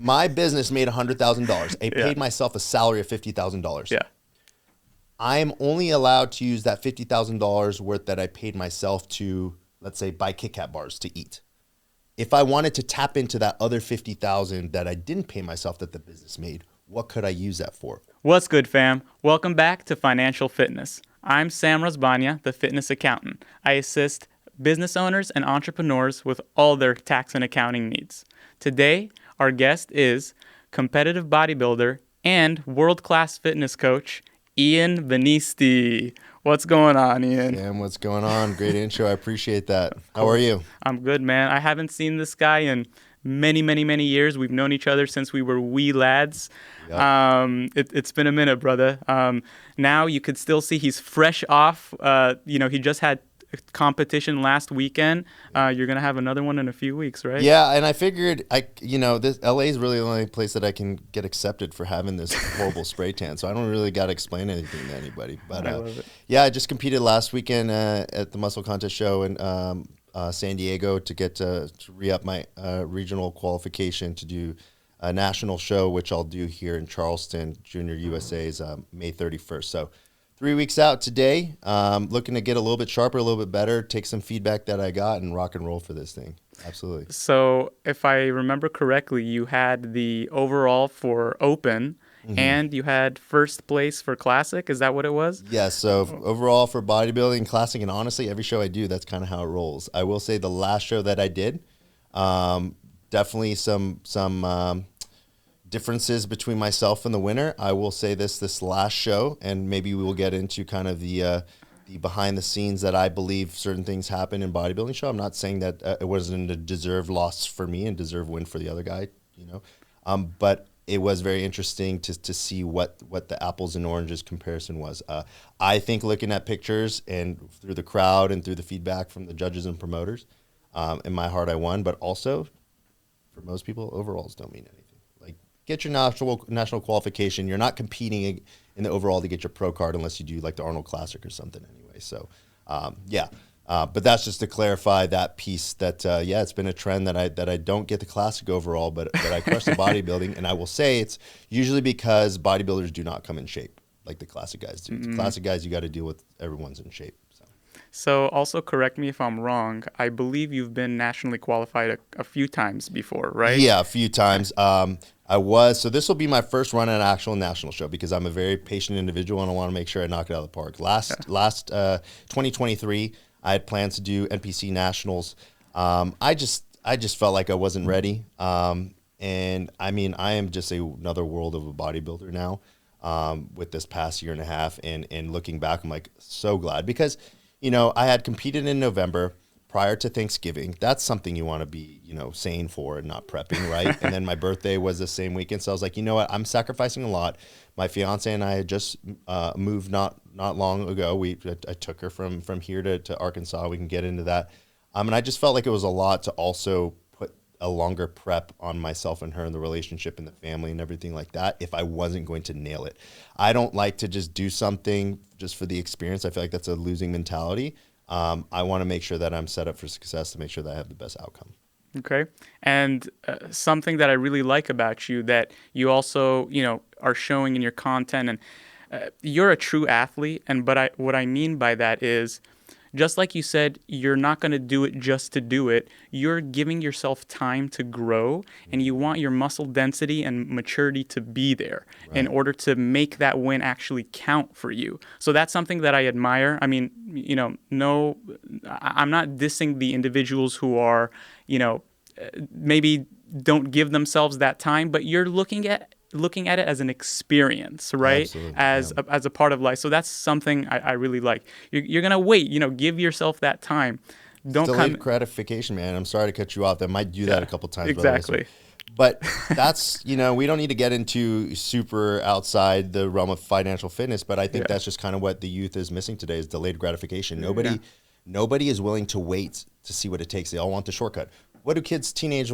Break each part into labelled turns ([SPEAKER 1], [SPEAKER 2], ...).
[SPEAKER 1] My business made $100,000. I
[SPEAKER 2] Yeah.
[SPEAKER 1] paid myself a salary of $50,000.
[SPEAKER 2] Yeah.
[SPEAKER 1] I'm only allowed to use that $50,000 worth that I paid myself to, let's say, buy Kit Kat bars to eat. If I wanted to tap into that other $50,000 that I didn't pay myself that the business made, what could I use that for?
[SPEAKER 2] What's good, fam? Welcome back to Financial Fitness. I'm Sam Razban-Nia, the fitness accountant. I assist business owners and entrepreneurs with all their tax and accounting needs. Today, our guest is competitive bodybuilder and world-class fitness coach, Ian Benisti. What's going on, Ian?
[SPEAKER 1] Sam, what's going on? Great intro. I appreciate that. How are you?
[SPEAKER 2] I'm good, man. I haven't seen this guy in many years. We've known each other since we were wee lads.
[SPEAKER 1] Yep.
[SPEAKER 2] It's been a minute, brother. Now you could still see he's fresh off. He just had a competition last weekend. You're going to have another one in a few weeks, right?
[SPEAKER 1] Yeah, and I figured this LA is really the only place that I can get accepted for having this horrible spray tan. So I don't really got to explain anything to anybody. But
[SPEAKER 2] I love it.
[SPEAKER 1] yeah, I just competed last weekend at the Muscle Contest Show in San Diego to get to re-up my regional qualification to do a national show, which I'll do here in Charleston. Junior USA's May 31st. So 3 weeks out today. Looking to get a little bit sharper, a little bit better, take some feedback that I got, and rock and roll for this thing. Absolutely.
[SPEAKER 2] So if I remember correctly, you had the overall for Open, and you had first place for Classic. Is that what it was?
[SPEAKER 1] Yeah, so overall for bodybuilding, classic, and honestly, every show I do, that's kind of how it rolls. I will say the last show that I did, definitely some differences between myself and the winner. I will say this last show, and maybe we will get into kind of the behind the scenes that I believe certain things happen in bodybuilding show. I'm not saying that it wasn't a deserved loss for me and deserved win for the other guy, but it was very interesting to see what the apples and oranges comparison was. I think looking at pictures and through the crowd and through the feedback from the judges and promoters, in my heart I won, but also for most people, overalls don't mean anything. Like, get your national qualification. You're not competing in the overall to get your pro card unless you do like the Arnold Classic or something anyway. So, but that's just to clarify that piece that, it's been a trend that I don't get the classic overall, but I crush the bodybuilding. And I will say it's usually because bodybuilders do not come in shape like the classic guys do. The classic guys, you got to deal with everyone's in shape.
[SPEAKER 2] So also correct me if I'm wrong. I believe you've been nationally qualified a few times before, right?
[SPEAKER 1] Yeah, a few times. I was. So this will be my first run at an actual national show because I'm a very patient individual and I want to make sure I knock it out of the park. Last 2023, I had plans to do NPC nationals. I just felt like I wasn't ready. And I mean, I am just another world of a bodybuilder now with this past year and a half. And looking back, I'm like so glad because, I had competed in November prior to Thanksgiving. That's something you want to be, sane for and not prepping, right? And then my birthday was the same weekend. So I was like, you know what? I'm sacrificing a lot. My fiance and I had just moved not long ago. I took her from here to Arkansas. We can get into that. And I just felt like it was a lot to also put a longer prep on myself and her and the relationship and the family and everything like that if I wasn't going to nail it. I don't like to just do something just for the experience. I feel like that's a losing mentality. I want to make sure that I'm set up for success to make sure that I have the best outcome.
[SPEAKER 2] Okay. And something that I really like about you that you also, are showing in your content, and you're a true athlete. But what I mean by that is, just like you said, you're not going to do it just to do it. You're giving yourself time to grow, and you want your muscle density and maturity to be there in order to make that win actually count for you. So that's something that I admire. I mean, I'm not dissing the individuals who are, maybe don't give themselves that time, but you're looking at it as an experience, right?
[SPEAKER 1] Absolutely,
[SPEAKER 2] as a part of life. So that's something I really like. You're gonna wait, give yourself that time. Don't
[SPEAKER 1] delayed gratification, man. I'm sorry to cut you off. I might do that a couple times.
[SPEAKER 2] Exactly.
[SPEAKER 1] But that's, we don't need to get into super outside the realm of financial fitness, but I think that's just kind of what the youth is missing today is delayed gratification. Nobody is willing to wait to see what it takes. They all want the shortcut. What do teenagers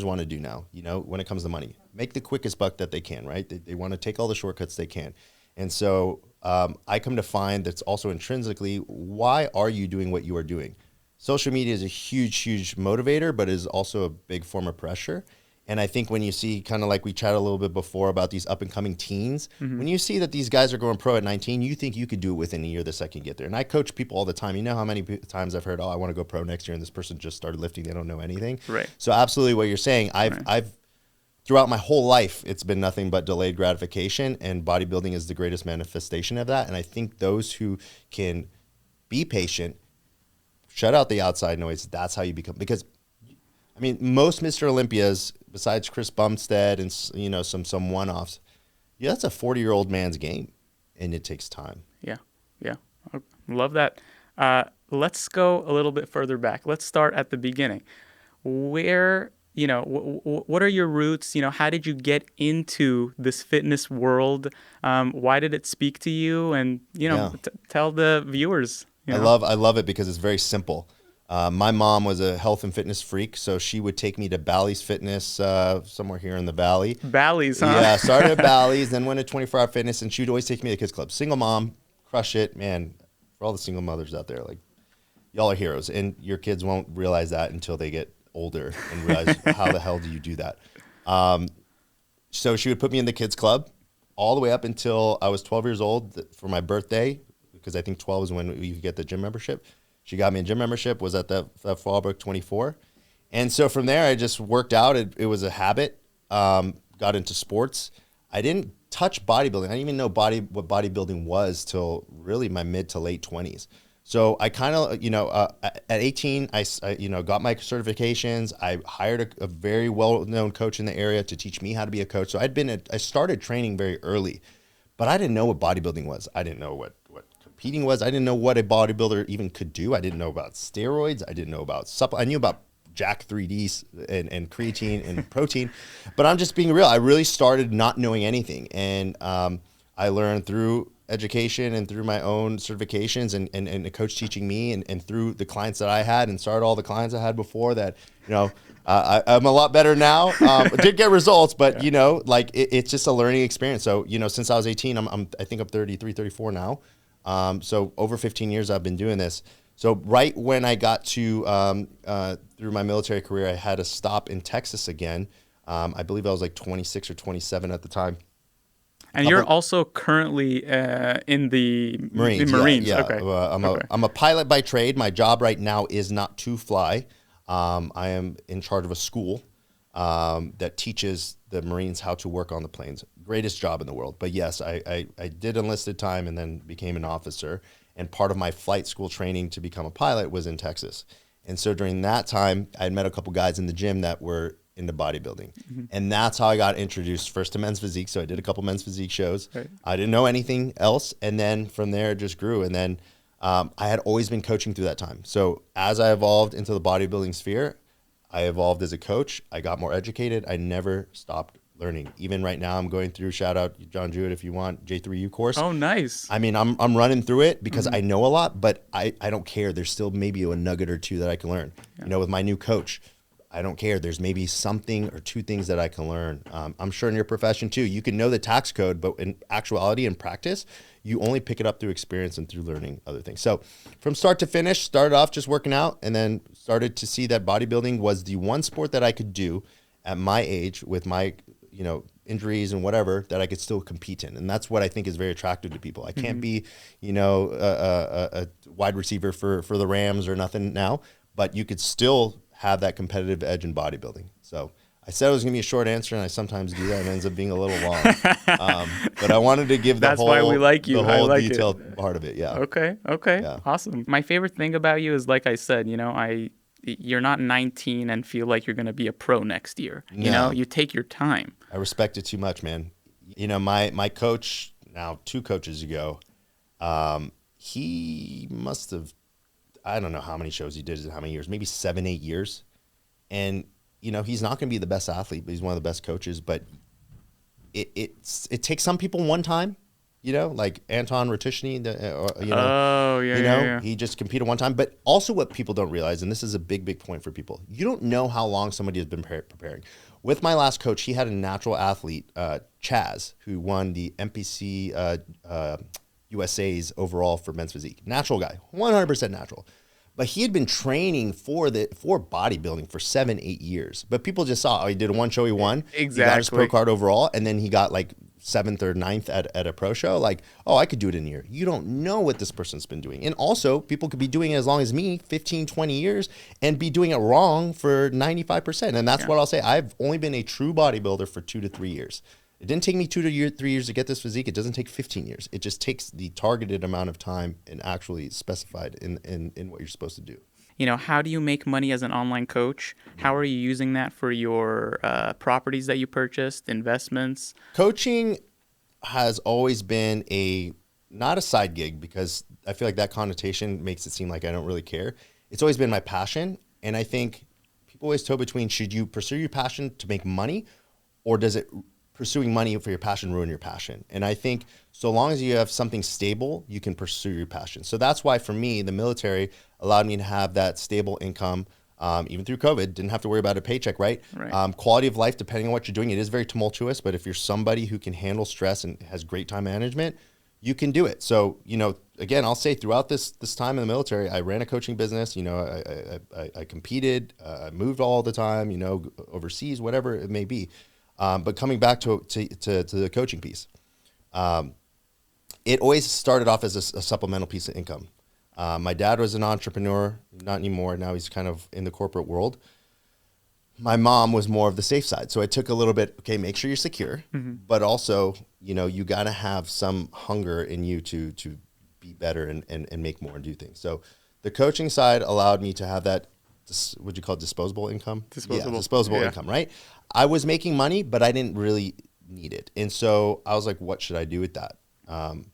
[SPEAKER 1] want to do now, when it comes to money? Make the quickest buck that they can, right? They want to take all the shortcuts they can. And so I come to find that's also intrinsically, why are you doing what you are doing? Social media is a huge motivator, but is also a big form of pressure. And I think when you see, kind of like we chatted a little bit before about these up and coming teens, when you see that these guys are going pro at 19, you think you could do it within a year the second you get there. And I coach people all the time. You know how many times I've heard, oh, I want to go pro next year, and this person just started lifting. They don't know anything.
[SPEAKER 2] Right.
[SPEAKER 1] So absolutely what you're saying, I've throughout my whole life, it's been nothing but delayed gratification, and bodybuilding is the greatest manifestation of that. And I think those who can be patient, shut out the outside noise, that's how you become, because I mean, most Mr. Olympias, besides Chris Bumstead and, you know, some one-offs, yeah, that's a 40-year-old man's game, and it takes time.
[SPEAKER 2] Yeah. I love that. Let's go a little bit further back. Let's start at the beginning. Where, you know, what are your roots? You know, how did you get into this fitness world? Why did it speak to you? And, you know, tell the viewers. You know.
[SPEAKER 1] I love it because it's very simple. My mom was a health and fitness freak, so she would take me to Bally's Fitness somewhere here in the Valley.
[SPEAKER 2] Bally's, huh?
[SPEAKER 1] Yeah, started at Bally's, then went to 24 Hour Fitness, and she would always take me to the kids club. Single mom, crush it, man. For all the single mothers out there, like, y'all are heroes, and your kids won't realize that until they get older and realize how the hell do you do that. So she would put me in the kids club all the way up until I was 12 years old for my birthday, because I think 12 is when you get the gym membership. She got me a gym membership, was at that Fallbrook 24. And so from there, I just worked out. It was a habit, got into sports. I didn't touch bodybuilding. I didn't even know what bodybuilding was till really my mid to late 20s. So I kind of, you know, at 18, I you know, got my certifications. I hired a very well-known coach in the area to teach me how to be a coach. So I started training very early, but I didn't know what bodybuilding was. I didn't know what competing was. I didn't know what a bodybuilder even could do. I didn't know about steroids. I didn't know about I knew about Jack 3Ds and creatine and protein, but I'm just being real. I really started not knowing anything. And I learned through education and through my own certifications and the coach teaching me and through the clients that I had, and started all the clients I had before that, you know, I'm a lot better now. Did get results, but you know, like it's just a learning experience. So, you know, since I was 18, I think I'm 33, 34 now. So over 15 years I've been doing this. So right when I got to, through my military career, I had to stop in Texas again. I believe I was like 26 or 27 at the time.
[SPEAKER 2] And you're also currently in the
[SPEAKER 1] Marines. Yeah.
[SPEAKER 2] Okay.
[SPEAKER 1] I'm a pilot by trade. My job right now is not to fly. I am in charge of a school that teaches the Marines how to work on the planes. Greatest job in the world. But yes, I did enlisted time and then became an officer. And part of my flight school training to become a pilot was in Texas. And so during that time, I had met a couple guys in the gym that were into bodybuilding. Mm-hmm. And that's how I got introduced first to men's physique. So I did a couple men's physique shows. Right. I didn't know anything else. And then from there, it just grew. And then I had always been coaching through that time. So as I evolved into the bodybuilding sphere, I evolved as a coach. I got more educated. I never stopped learning. Even right now, I'm going through, shout out John Jewett if you want, J3U course.
[SPEAKER 2] Oh, nice.
[SPEAKER 1] I mean, I'm running through it because I know a lot, but I don't care. There's still maybe a nugget or two that I can learn. Yeah. You know, with my new coach, I don't care. There's maybe something or two things that I can learn. I'm sure in your profession too, you can know the tax code, but in actuality and practice, you only pick it up through experience and through learning other things. So from start to finish, started off just working out and then started to see that bodybuilding was the one sport that I could do at my age with my, you know, injuries and whatever that I could still compete in. And that's what I think is very attractive to people. I can't be, you know, a wide receiver for the Rams or nothing now, but you could still have that competitive edge in bodybuilding. So I said it was going to be a short answer, and I sometimes do that, and it ends up being a little long. But I wanted to give
[SPEAKER 2] That's why we like you.
[SPEAKER 1] The whole
[SPEAKER 2] like
[SPEAKER 1] detailed part of it. Yeah.
[SPEAKER 2] Okay. Yeah. Awesome. My favorite thing about you is, like I said, you know, you're not 19 and feel like you're going to be a pro next year. No. You know, you take your time.
[SPEAKER 1] I respect it too much, man. You know, my coach, now 2 coaches ago, he must have, I don't know how many shows he did in how many years, maybe 7, 8 years. And, you know, he's not going to be the best athlete, but he's one of the best coaches. But it takes some people one time, you know, like Anton Ratushny, you know, he just competed one time. But also what people don't realize, and this is a big point for people, you don't know how long somebody has been preparing. With my last coach, he had a natural athlete, Chaz, who won the NPC USA's overall for men's physique. Natural guy, 100% natural. But he had been training for bodybuilding for 7-8 years. But people just saw, he did one show, he won.
[SPEAKER 2] Exactly.
[SPEAKER 1] He got his pro card overall, and then he got like 7th or 9th at a pro show. Like, oh, I could do it in a year. You don't know what this person's been doing. And also, people could be doing it as long as me, 15, 20 years, and be doing it wrong for 95%. And that's what I'll say. I've only been a true bodybuilder for 2 to 3 years. It didn't take me 2 to 3 years to get this physique. It doesn't take 15 years. It just takes the targeted amount of time and actually specified in what you're supposed to do.
[SPEAKER 2] You know, how do you make money as an online coach? How are you using that for your properties that you purchased, investments?
[SPEAKER 1] Coaching has always been not a side gig, because I feel like that connotation makes it seem like I don't really care. It's always been my passion. And I think people always toe between, should you pursue your passion to make money, or does it pursuing money for your passion ruin your passion? And I think so long as you have something stable, you can pursue your passion. So that's why for me, the military allowed me to have that stable income, even through COVID. Didn't have to worry about a paycheck, right? Quality of life, depending on what you're doing, it is very tumultuous, but if you're somebody who can handle stress and has great time management, you can do it. So, you know, again, I'll say throughout this time in the military, I ran a coaching business. You know, I competed, I moved all the time, you know, overseas, whatever it may be. But coming back to the coaching piece, it always started off as a supplemental piece of income. My dad was an entrepreneur, not anymore. Now he's kind of in the corporate world. My mom was more of the safe side. So I took a little bit, okay, make sure you're secure, but also, you know, you got to have some hunger in you to be better and make more and do things. So the coaching side allowed me to have that, what you call disposable income? Disposable income, right? I was making money, but I didn't really need it. And so I was like, what should I do with that?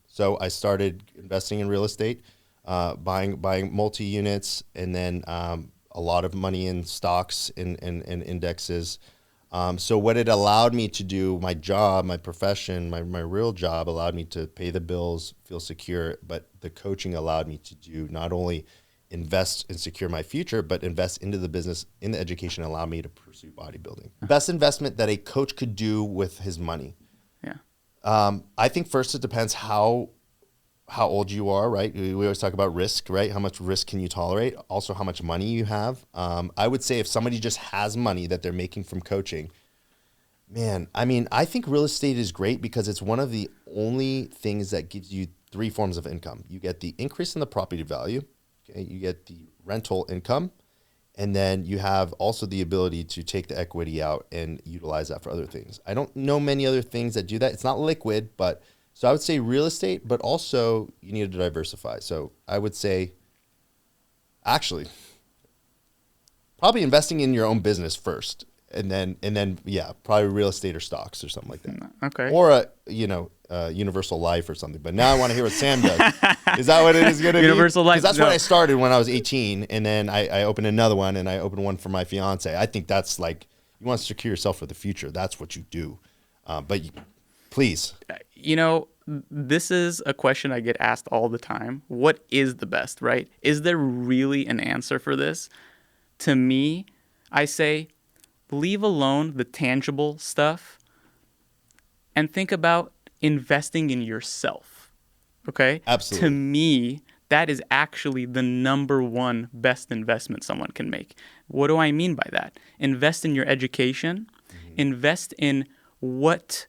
[SPEAKER 1] So I started investing in real estate, buying multi-units, and then a lot of money in stocks and indexes. So what it allowed me to do, my job, my profession, my real job allowed me to pay the bills, feel secure, but the coaching allowed me to do not only invest and secure my future, but invest into the business, in the education, allow me to pursue bodybuilding. Best investment that a coach could do with his money. Yeah. I think first it depends how old you are, right? We always talk about risk, right? How much risk can you tolerate? Also, how much money you have. I would say if somebody just has money that they're making from coaching, man, I mean, I think real estate is great because it's one of the only things that gives you 3 forms of income. You get the increase in the property value. Okay, you get the rental income, and then you have also the ability to take the equity out and utilize that for other things. I don't know many other things that do that. It's not liquid, but so I would say real estate, but also you need to diversify. So I would say, actually, probably investing in your own business first, and then yeah, probably real estate or stocks or something like that.
[SPEAKER 2] Okay.
[SPEAKER 1] Or a universal life or something. But now I want to hear what Sam does. Is that what it is going to be?
[SPEAKER 2] Universal life.
[SPEAKER 1] Because that's what I started when I was 18, and then I opened another one, and I opened one for my fiance. I think that's like, you want to secure yourself for the future. That's what you do. Please.
[SPEAKER 2] You know, this is a question I get asked all the time. What is the best, right? Is there really an answer for this? To me, I say, leave alone the tangible stuff and think about investing in yourself. Okay?
[SPEAKER 1] Absolutely.
[SPEAKER 2] To me, that is actually the number one best investment someone can make. What do I mean by that? Invest in your education. Invest in what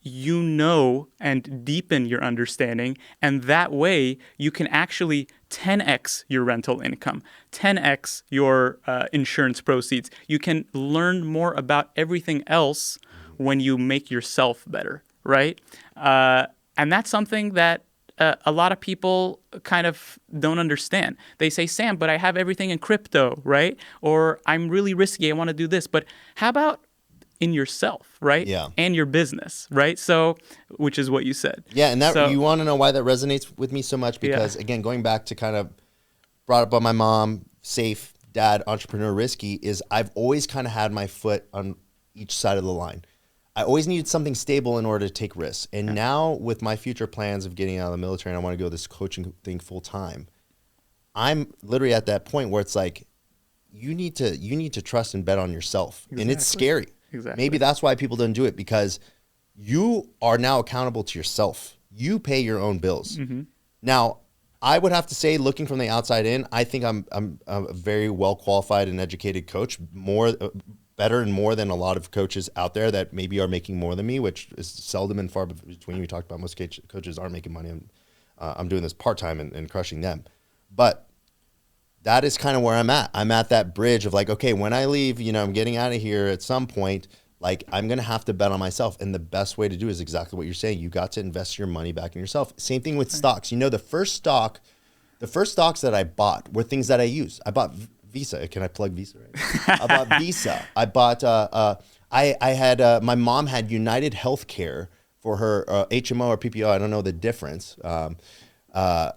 [SPEAKER 2] you know and deepen your understanding. And that way you can actually 10x your rental income, 10x your insurance proceeds. You can learn more about everything else when you make yourself better, right? And that's something that a lot of people kind of don't understand. They say, Sam, but I have everything in crypto, right? Or I'm really risky, I want to do this. But how about in yourself, right?
[SPEAKER 1] Yeah.
[SPEAKER 2] And your business, right? So, which is what you said.
[SPEAKER 1] Yeah, and that you want to know why that resonates with me so much? Because again, going back to kind of brought up by my mom, safe, dad, entrepreneur, risky, is I've always kind of had my foot on each side of the line. I always needed something stable in order to take risks. And now with my future plans of getting out of the military and I want to go this coaching thing full time, I'm literally at that point where it's like, you need to trust and bet on yourself. Exactly. And it's scary. Exactly. Maybe that's why people don't do it, because you are now accountable to yourself. You pay your own bills. Now, I would have to say, looking from the outside in, I think I'm a very well qualified and educated coach, better and more than a lot of coaches out there that maybe are making more than me, which is seldom and far between. We talked about most coaches aren't making money. I'm doing this part time and crushing them, but that is kind of where I'm at. I'm at that bridge of like, okay, when I leave, I'm getting out of here at some point. Like, I'm going to have to bet on myself. And the best way to do is exactly what you're saying. You got to invest your money back in yourself. Same thing with stocks. The first stocks that I bought were things that I use. I bought Visa. Can I plug Visa right now? I bought Visa. I bought, my mom had United Healthcare for her HMO or PPO. I don't know the difference. And I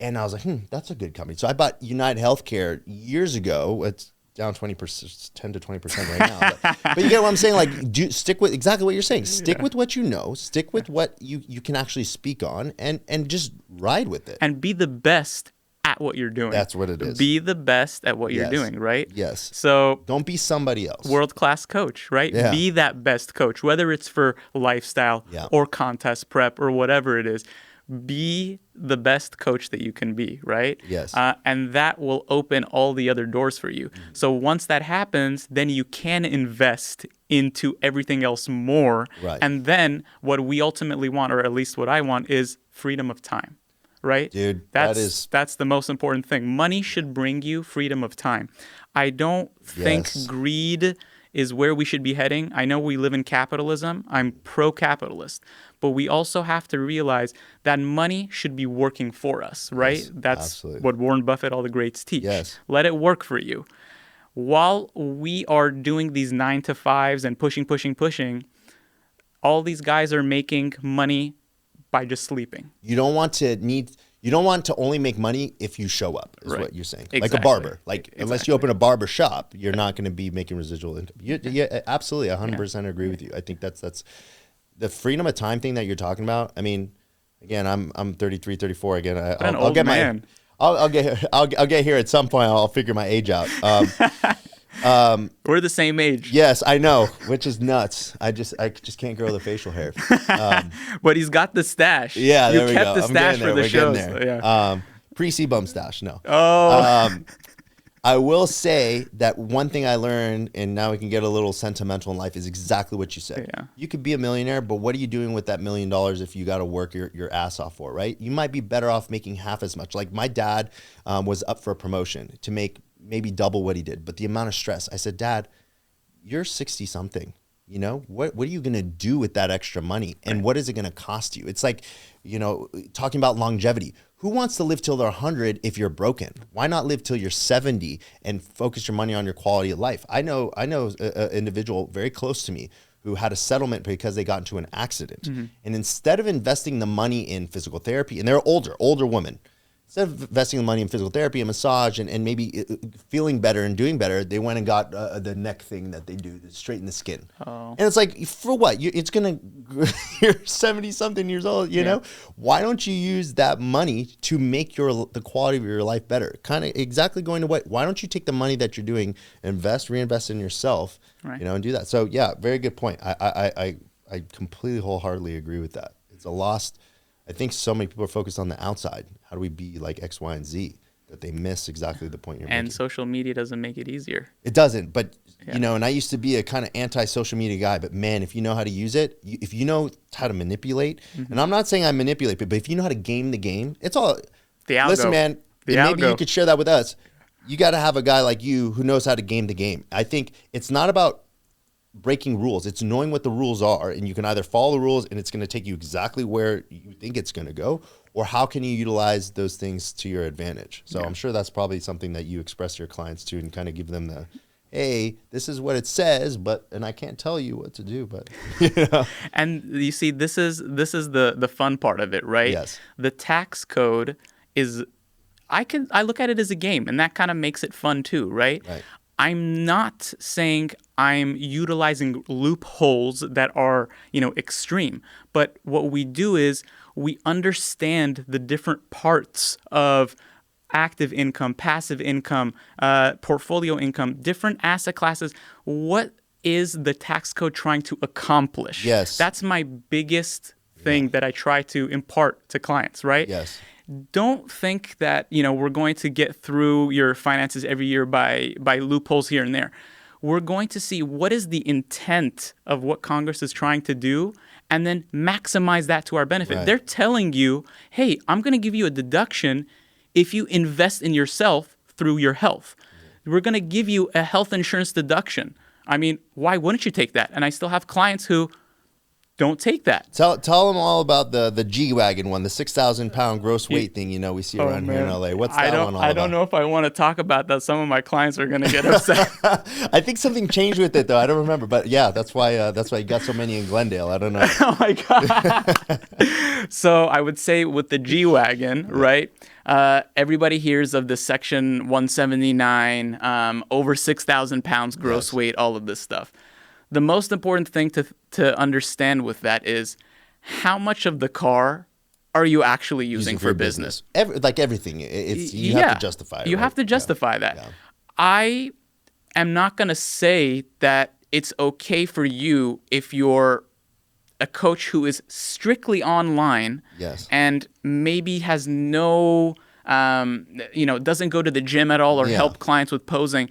[SPEAKER 1] was like, that's a good company. So I bought United Healthcare years ago. It's down 20%, 10 to 20% right now. But you get what I'm saying? Like, stick with exactly what you're saying. Stick with what you know. Stick with what you can actually speak on, and just ride with it.
[SPEAKER 2] And be the best at what you're doing.
[SPEAKER 1] That's what it is.
[SPEAKER 2] Be the best at what you're doing, right?
[SPEAKER 1] Yes.
[SPEAKER 2] So
[SPEAKER 1] don't be somebody else.
[SPEAKER 2] World-class coach, right?
[SPEAKER 1] Yeah.
[SPEAKER 2] Be that best coach, whether it's for lifestyle or contest prep or whatever it is. Be the best coach that you can be, right?
[SPEAKER 1] Yes.
[SPEAKER 2] And that will open all the other doors for you. So once that happens, then you can invest into everything else more.
[SPEAKER 1] Right.
[SPEAKER 2] And then what we ultimately want, or at least what I want, is freedom of time, right?
[SPEAKER 1] Dude,
[SPEAKER 2] that's the most important thing. Money should bring you freedom of time. I don't think greed is where we should be heading. I know we live in capitalism. I'm pro-capitalist. But we also have to realize that money should be working for us, right?
[SPEAKER 1] Yes,
[SPEAKER 2] that's
[SPEAKER 1] absolutely.
[SPEAKER 2] what Warren Buffett, all the greats teach.
[SPEAKER 1] Yes.
[SPEAKER 2] Let it work for you. While we are doing these 9-to-5s and pushing, all these guys are making money by just sleeping.
[SPEAKER 1] You don't want to only make money if you show up, is what you're saying.
[SPEAKER 2] Exactly.
[SPEAKER 1] Like a barber. Like, unless you open a barber shop, you're not going to be making residual income. Yeah, absolutely, 100% agree with you. I think that's the freedom of time thing that you're talking about. I mean, again, I'm 33, 34. Again, I'll get man. I'll get here at some point. I'll figure my age out.
[SPEAKER 2] We're the same age.
[SPEAKER 1] Yes, I know, which is nuts. I just can't grow the facial hair.
[SPEAKER 2] But he's got the stash.
[SPEAKER 1] Yeah, there
[SPEAKER 2] you
[SPEAKER 1] we
[SPEAKER 2] kept
[SPEAKER 1] go.
[SPEAKER 2] the stash for the shows.
[SPEAKER 1] Yeah. Pre-C-bum stash, no.
[SPEAKER 2] Oh.
[SPEAKER 1] I will say that one thing I learned, and now we can get a little sentimental in life, is exactly what you said.
[SPEAKER 2] Yeah.
[SPEAKER 1] You could be a millionaire, but what are you doing with that $1 million if you got to work your ass off for, right? You might be better off making half as much. Like my dad was up for a promotion to make maybe double what he did, but the amount of stress. I said, Dad, you're 60 something. What are you going to do with that extra money? And what is it going to cost you? It's like, talking about longevity. Who wants to live till they're 100 if you're broken? Why not live till you're 70 and focus your money on your quality of life? I know an individual very close to me who had a settlement because they got into an accident. Mm-hmm. And instead of investing the money in physical therapy, and they're older women, instead of investing the money in physical therapy and massage and maybe feeling better and doing better, they went and got the neck thing that they do to straighten the skin. Oh. And it's like, for what? You're 70-something years old, you know? Why don't you use that money to make the quality of your life better? Kind of exactly going to what? Why don't you take the money that you're doing, reinvest in yourself, and do that? So, yeah, very good point. I completely wholeheartedly agree with that. It's a lost... I think so many people are focused on the outside. How do we be like X, Y, and Z? That they miss exactly the point you're making.
[SPEAKER 2] And social media doesn't make it easier.
[SPEAKER 1] It doesn't, but and I used to be a kind of anti-social media guy, but man, if you know how to use it, if you know how to manipulate, and I'm not saying I manipulate, but if you know how to game the game, it's all...
[SPEAKER 2] The algo.
[SPEAKER 1] Listen, man, maybe you could share that with us. You got to have a guy like you who knows how to game the game. I think it's not about breaking rules. It's knowing what the rules are, and you can either follow the rules and it's going to take you exactly where you think it's going to go, or how can you utilize those things to your advantage. So I'm sure that's probably something that you express to your clients too, and kind of give them the, hey, this is what it says, and I can't tell you what to do, but
[SPEAKER 2] And you see, this is the fun part of it, right?
[SPEAKER 1] Yes.
[SPEAKER 2] The tax code is, I look at it as a game, and that kind of makes it fun too, right?
[SPEAKER 1] Right.
[SPEAKER 2] I'm not saying I'm utilizing loopholes that are, extreme. But what we do is we understand the different parts of active income, passive income, portfolio income, different asset classes. What is the tax code trying to accomplish?
[SPEAKER 1] Yes.
[SPEAKER 2] That's my biggest thing that I try to impart to clients, right?
[SPEAKER 1] Yes.
[SPEAKER 2] don't think that, we're going to get through your finances every year by loopholes here and there. We're going to see what is the intent of what Congress is trying to do and then maximize that to our benefit.
[SPEAKER 1] Right.
[SPEAKER 2] They're telling you, hey, I'm going to give you a deduction if you invest in yourself through your health. We're going to give you a health insurance deduction. I mean, why wouldn't you take that? And I still have clients who don't take that.
[SPEAKER 1] Tell them all about the G-Wagon one, the 6,000-pound gross weight thing, we see around here in LA. What's that one all about?
[SPEAKER 2] I don't know if I want to talk about that. Some of my clients are going to get upset.
[SPEAKER 1] I think something changed with it, though. I don't remember. But yeah, that's why you got so many in Glendale. I don't know.
[SPEAKER 2] Oh, my God. So I would say with the G-Wagon, right, everybody hears of the Section 179, over 6,000 pounds gross weight, all of this stuff. The most important thing to understand with that is how much of the car are you actually using for business?
[SPEAKER 1] Like everything, you have to justify it.
[SPEAKER 2] You have to justify that. Yeah. I am not going to say that it's okay for you if you're a coach who is strictly online and maybe has no, doesn't go to the gym at all or help clients with posing.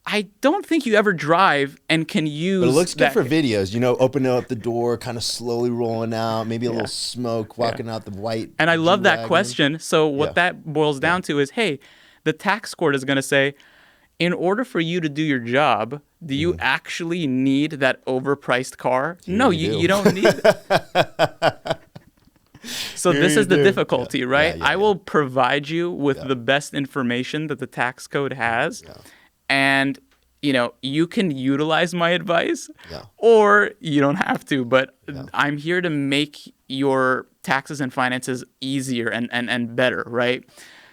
[SPEAKER 2] I don't think you ever drive and can use.
[SPEAKER 1] But it looks good for videos. Opening up the door, kind of slowly rolling out, maybe a little smoke, walking out the white.
[SPEAKER 2] And I love that question. So what that boils down to is, hey, the tax court is going to say, in order for you to do your job, do you actually need that overpriced car? No, you don't need it. So this is the difficulty, right? I will provide you with the best information that the tax code has. Yeah. And, you can utilize my advice or you don't have to, but I'm here to make your taxes and finances easier and better, right?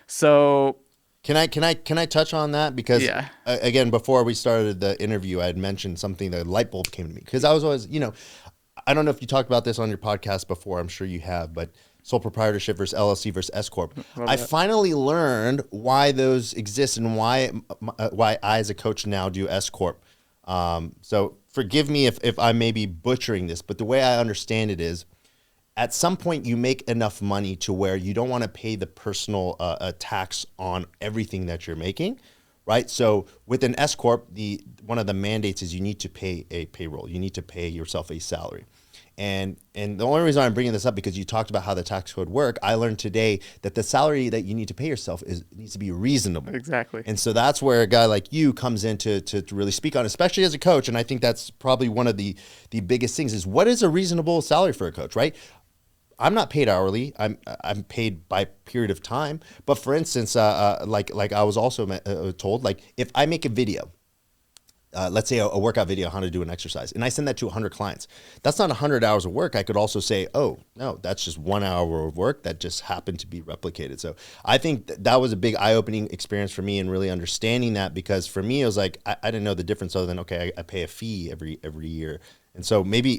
[SPEAKER 2] So
[SPEAKER 1] Can I touch on that? Because again, before we started the interview, I had mentioned something, the light bulb came to me because I was always, I don't know if you talked about this on your podcast before. I'm sure you have, but sole proprietorship versus LLC versus S Corp. I finally learned why those exist and why I, as a coach, now do S Corp. So forgive me if I may be butchering this, but the way I understand it is, at some point you make enough money to where you don't want to pay the personal tax on everything that you're making, right? So with an S Corp, one of the mandates is you need to pay a payroll. You need to pay yourself a salary. And the only reason I'm bringing this up because you talked about how the tax code work, I learned today that the salary that you need to pay yourself needs to be reasonable.
[SPEAKER 2] Exactly.
[SPEAKER 1] And so that's where a guy like you comes in to really speak on, especially as a coach. And I think that's probably one of the biggest things is what is a reasonable salary for a coach, right? I'm not paid hourly. I'm paid by period of time. But for instance, like I was also told, like if I make a video, let's say a workout video on how to do an exercise, and I send that to 100 clients. That's not 100 hours of work. I could also say, oh, no, that's just 1 hour of work that just happened to be replicated. So I think that was a big eye-opening experience for me in really understanding that, because for me, it was like, I didn't know the difference other than, okay, I pay a fee every year. And so maybe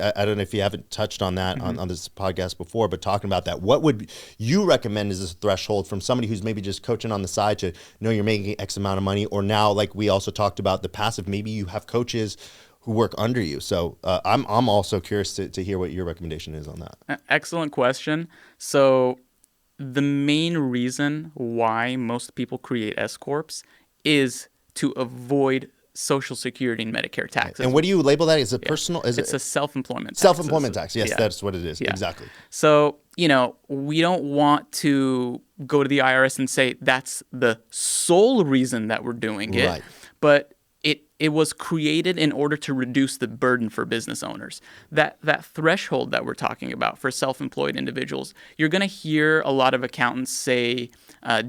[SPEAKER 1] I don't know if you haven't touched on that on this podcast before, but talking about that, what would you recommend as a threshold from somebody who's maybe just coaching on the side to know you're making X amount of money, or now, like we also talked about the passive, maybe you have coaches who work under you. So I'm also curious to hear what your recommendation is on that.
[SPEAKER 2] Excellent question. So the main reason why most people create S Corps is to avoid Social Security and Medicare taxes.
[SPEAKER 1] And what do you label that? Is it personal?
[SPEAKER 2] It's a self-employment tax.
[SPEAKER 1] Self-employment tax. Yes, that's what it is. Yeah. Exactly.
[SPEAKER 2] So, we don't want to go to the IRS and say that's the sole reason that we're doing it. Right. But it was created in order to reduce the burden for business owners. That threshold that we're talking about for self-employed individuals, you're going to hear a lot of accountants say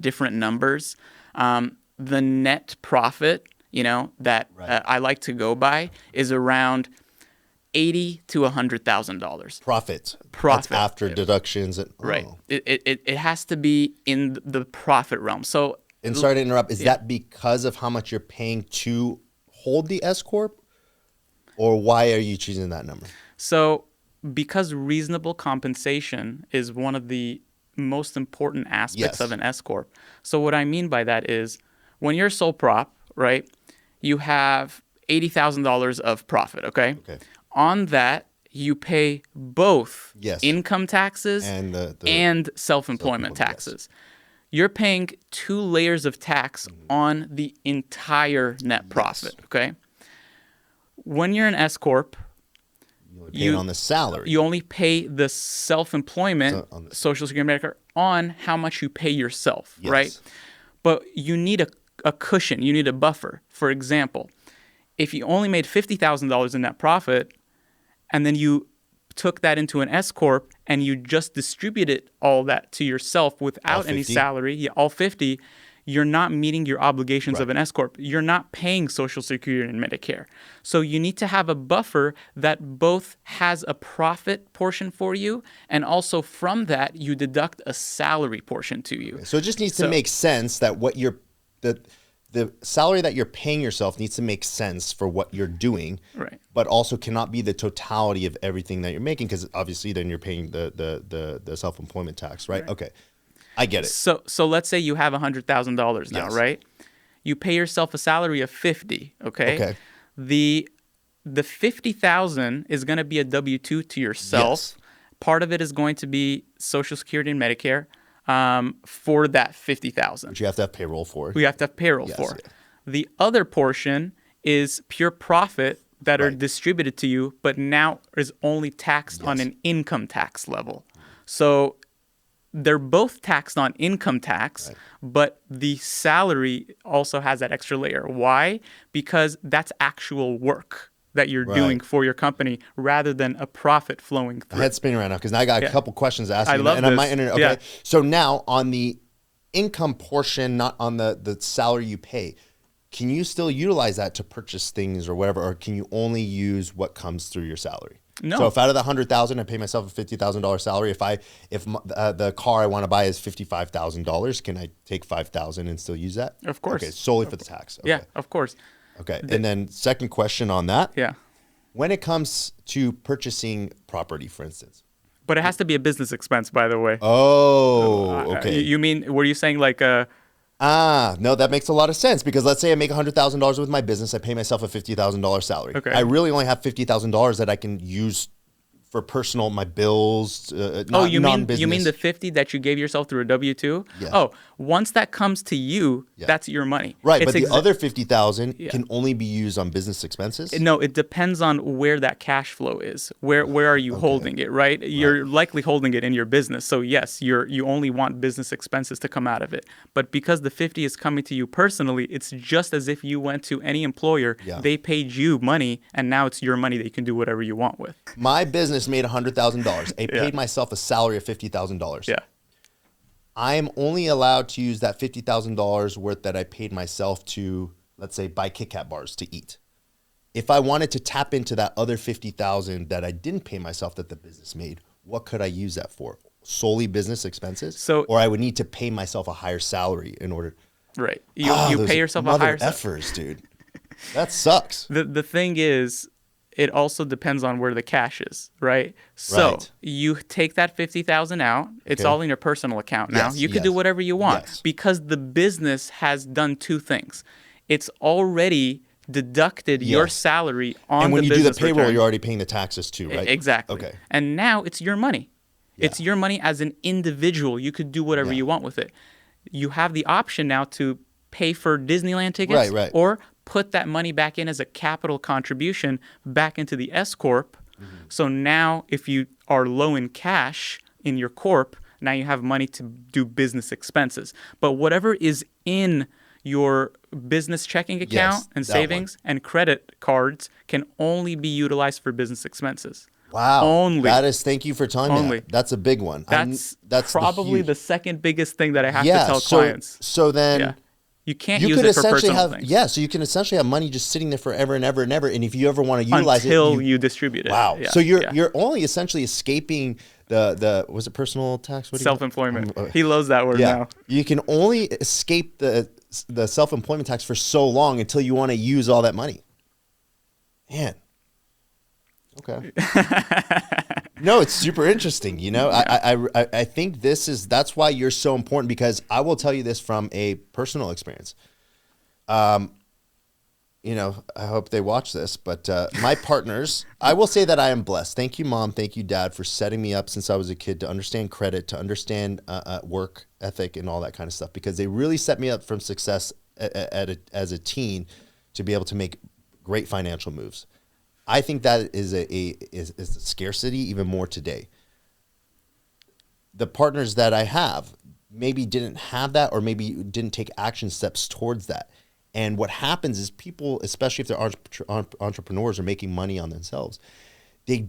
[SPEAKER 2] different numbers. The net profit that I like to go by is around $80,000 to $100,000.
[SPEAKER 1] Profit. That's after deductions.
[SPEAKER 2] Right. It has to be in the profit realm. So,
[SPEAKER 1] and sorry to interrupt. Is that because of how much you're paying to hold the S Corp, or why are you choosing that number?
[SPEAKER 2] So, because reasonable compensation is one of the most important aspects of an S Corp. So, what I mean by that is when you're sole prop, right? You have $80,000 of profit, okay? On that, you pay both
[SPEAKER 1] Yes.
[SPEAKER 2] income taxes
[SPEAKER 1] And the
[SPEAKER 2] and self-employment taxes. You're paying 2 layers of tax on the entire net profit, okay? When you're an S corp,
[SPEAKER 1] you pay it on the salary.
[SPEAKER 2] you only pay the self-employment, Social Security, Medicare, on how much you pay yourself,
[SPEAKER 1] Yes.
[SPEAKER 2] right? But you need a cushion. You need a buffer. For example, if you only made $50,000 in net profit, and then you took that into an S corp and you just distributed all that to yourself without any salary, all 50, you're not meeting your obligations of an S corp. You're not paying Social Security and Medicare. So you need to have a buffer that both has a profit portion for you, and also from that you deduct a salary portion to you.
[SPEAKER 1] So it just needs to make sense that what you're the salary that you're paying yourself needs to make sense for what you're doing,
[SPEAKER 2] right?
[SPEAKER 1] But also cannot be the totality of everything that you're making, because obviously then you're paying the self-employment tax, right? Okay, I get it.
[SPEAKER 2] So let's say you have $100,000 now, right? You pay yourself a salary of 50. Okay. The 50,000 is going to be a W-2 to yourself.
[SPEAKER 1] Yes.
[SPEAKER 2] Part of it is going to be Social Security and Medicare. For that 50,000,
[SPEAKER 1] Which you have to have payroll for.
[SPEAKER 2] We have to have payroll for. Yeah. The other portion is pure profit that are distributed to you, but now is only taxed on an income tax level. So they're both taxed on income tax, but the salary also has that extra layer. Why? Because that's actual work that you're doing for your company rather than a profit flowing through.
[SPEAKER 1] My head's spinning right now because I got a couple questions to ask you.
[SPEAKER 2] I
[SPEAKER 1] might enter. Okay. So now on the income portion, not on the salary you pay, can you still utilize that to purchase things or whatever, or can you only use what comes through your salary?
[SPEAKER 2] No.
[SPEAKER 1] So if out of the $100,000, I pay myself a $50,000 salary. If the car I want to buy is $55,000, can I take $5,000 and still use that?
[SPEAKER 2] Of course.
[SPEAKER 1] Okay, solely for the tax. Okay.
[SPEAKER 2] Yeah, of course.
[SPEAKER 1] Okay, and then second question on that.
[SPEAKER 2] Yeah.
[SPEAKER 1] When it comes to purchasing property, for instance.
[SPEAKER 2] But it has to be a business expense, by the way.
[SPEAKER 1] Oh, okay.
[SPEAKER 2] You mean, were you saying like
[SPEAKER 1] no, that makes a lot of sense, because let's say I make $100,000 with my business. I pay myself a $50,000 salary.
[SPEAKER 2] Okay.
[SPEAKER 1] I really only have $50,000 that I can use for personal, my bills,
[SPEAKER 2] you mean the 50 that you gave yourself through a W-2?
[SPEAKER 1] Yeah.
[SPEAKER 2] Oh, once that comes to you, that's your money.
[SPEAKER 1] Right, but the other $50,000 can only be used on business expenses?
[SPEAKER 2] No, it depends on where that cash flow is. Where are you holding it, right? You're likely holding it in your business. So yes, you only want business expenses to come out of it. But because the 50 is coming to you personally, it's just as if you went to any employer, they paid you money, and now it's your money that you can do whatever you want with.
[SPEAKER 1] My business made $100,000. I paid myself a salary of $50,000.
[SPEAKER 2] Yeah.
[SPEAKER 1] I'm only allowed to use that $50,000 worth that I paid myself to, let's say, buy Kit Kat bars to eat. If I wanted to tap into that other $50,000 that I didn't pay myself that the business made, what could I use that for? Solely business expenses? Or I would need to pay myself a higher salary in order.
[SPEAKER 2] Right. You pay yourself a higher salary.
[SPEAKER 1] Dude. That sucks.
[SPEAKER 2] The thing is, it also depends on where the cash is, right? So you take that 50,000 out. It's all in your personal account now. You can do whatever you want because the business has done two things. It's already deducted your salary on the business.
[SPEAKER 1] And when you do the payroll,
[SPEAKER 2] return.
[SPEAKER 1] you're already paying the taxes too, right?
[SPEAKER 2] Exactly.
[SPEAKER 1] Okay.
[SPEAKER 2] And now it's your money. Yeah. It's your money as an individual. You could do whatever you want with it. You have the option now to pay for Disneyland tickets or put that money back in as a capital contribution back into the S Corp. Mm-hmm. So now if you are low in cash in your corp, now you have money to do business expenses. But whatever is in your business checking account and savings and credit cards can only be utilized for business expenses.
[SPEAKER 1] Wow.
[SPEAKER 2] Only.
[SPEAKER 1] Thank you for telling me that. That's a big one.
[SPEAKER 2] That's probably the second biggest thing that I have to tell clients.
[SPEAKER 1] So then
[SPEAKER 2] you can't use it for personal things.
[SPEAKER 1] Yeah, so you can essentially have money just sitting there forever and ever and ever. And if you ever want to utilize
[SPEAKER 2] until you distribute it.
[SPEAKER 1] Wow. Yeah, so you're only essentially escaping the was it personal tax? What
[SPEAKER 2] self-employment. He loves that word now.
[SPEAKER 1] You can only escape the self-employment tax for so long until you want to use all that money. Man. Okay. No, it's super interesting. You know, I think that's why you're so important, because I will tell you this from a personal experience. you know, I hope they watch this, but my partners, I will say that I am blessed. Thank you, Mom. Thank you, Dad, for setting me up since I was a kid to understand credit, to understand work ethic and all that kind of stuff, because they really set me up from success as a teen to be able to make great financial moves. I think that is a scarcity even more today. The partners that I have maybe didn't have that, or maybe didn't take action steps towards that. And what happens is people, especially if they're entrepreneurs or making money on themselves, they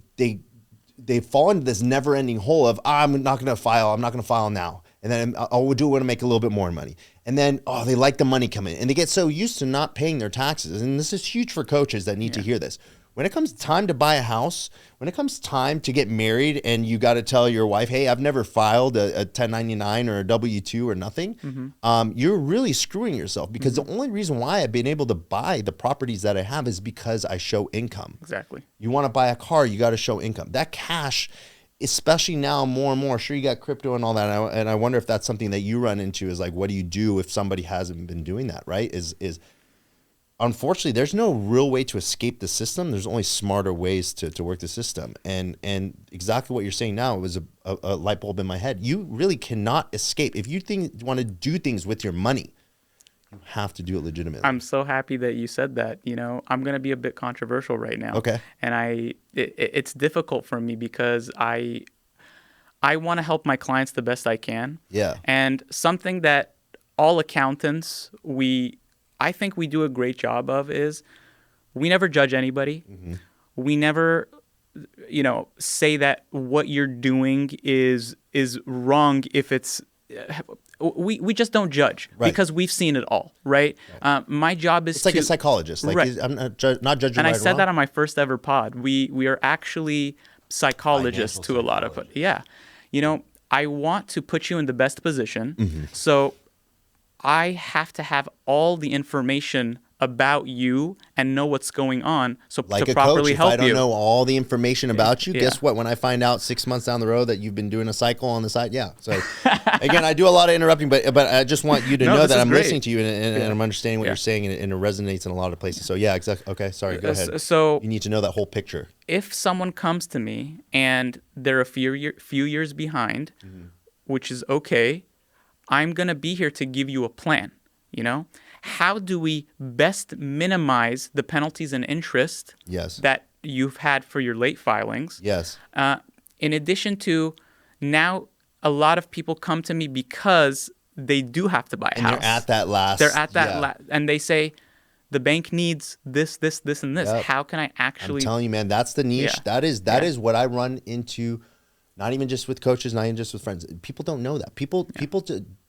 [SPEAKER 1] fall into this never-ending hole of, I'm not going to file now. And then I'll do it when I make a little bit more money. And then, they like the money coming in. And they get so used to not paying their taxes. And this is huge for coaches that need to hear this. When it comes time to buy a house, when it comes time to get married, and you got to tell your wife, hey, I've never filed a 1099 or a W-2 or nothing, you're really screwing yourself, because the only reason why I've been able to buy the properties that I have is because I show income.
[SPEAKER 2] Exactly.
[SPEAKER 1] You want to buy a car, you got to show income. That cash, especially now more and more, sure, you got crypto and all that, and I wonder if that's something that you run into, is like, what do you do if somebody hasn't been doing that, right? Unfortunately, there's no real way to escape the system. There's only smarter ways to work the system. And exactly what you're saying now, it was a light bulb in my head. You really cannot escape. If you want to do things with your money, you have to do it legitimately.
[SPEAKER 2] I'm so happy that you said that. You know, I'm going to be a bit controversial right now.
[SPEAKER 1] Okay.
[SPEAKER 2] And it's difficult for me because I want to help my clients the best I can.
[SPEAKER 1] Yeah.
[SPEAKER 2] And something that all accountants, I think we do a great job of is we never judge anybody. We never, say that what you're doing is wrong if it's, we just don't judge, because we've seen it all, right? My job is
[SPEAKER 1] it's like a psychologist. Like, I'm not judging.
[SPEAKER 2] And I
[SPEAKER 1] right
[SPEAKER 2] said
[SPEAKER 1] wrong.
[SPEAKER 2] that on my first ever pod. We are actually psychologists to a lot of it. Yeah. I want to put you in the best position. So I have to have all the information about you and know what's going on, so
[SPEAKER 1] like
[SPEAKER 2] to
[SPEAKER 1] a
[SPEAKER 2] properly
[SPEAKER 1] coach,
[SPEAKER 2] help you.
[SPEAKER 1] if I don't know all the information about you, guess what? When I find out 6 months down the road that you've been doing a cycle on the side, So again, I do a lot of interrupting, but I just want you to know that I'm listening to you and I'm understanding what you're saying, and it resonates in a lot of places. So exactly. Okay, sorry, go ahead.
[SPEAKER 2] So
[SPEAKER 1] you need to know that whole picture.
[SPEAKER 2] If someone comes to me and they're a few years behind, which is okay, I'm going to be here to give you a plan, How do we best minimize the penalties and interest that you've had for your late filings?
[SPEAKER 1] Yes.
[SPEAKER 2] In addition to, now a lot of people come to me because they do have to buy a house.
[SPEAKER 1] They're at that last.
[SPEAKER 2] And they say, the bank needs this, and this. Yep. How can I actually?
[SPEAKER 1] I'm telling you, man, that's the niche. Yeah. That is what I run into. Not even just with coaches, not even just with friends. People don't know that. People,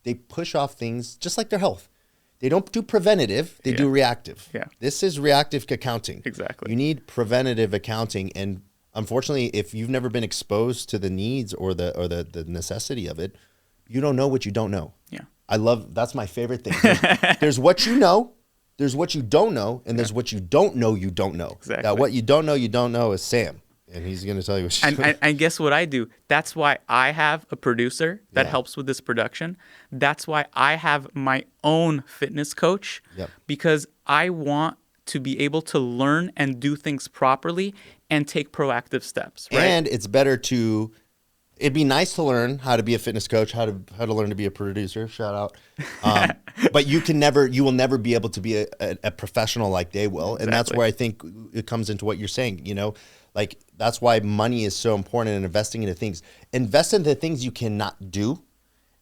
[SPEAKER 1] they push off things just like their health. They don't do preventative; they do reactive.
[SPEAKER 2] Yeah.
[SPEAKER 1] This is reactive accounting.
[SPEAKER 2] Exactly.
[SPEAKER 1] You need preventative accounting, and unfortunately, if you've never been exposed to the needs or the necessity of it, you don't know what you don't know.
[SPEAKER 2] Yeah.
[SPEAKER 1] That's my favorite thing. There's what you know, there's what you don't know, and there's what you don't know you don't know.
[SPEAKER 2] Exactly.
[SPEAKER 1] Now, what you don't know is Sam. And he's going to tell you what she's doing.
[SPEAKER 2] And guess what I do? That's why I have a producer that helps with this production. That's why I have my own fitness coach, because I want to be able to learn and do things properly and take proactive steps. Right?
[SPEAKER 1] And it's better to, it'd be nice to learn how to be a fitness coach, how to learn to be a producer, shout out. But you will never be able to be a professional like they will. And that's where I think it comes into what you're saying, Like, that's why money is so important in investing into things. Invest into things you cannot do,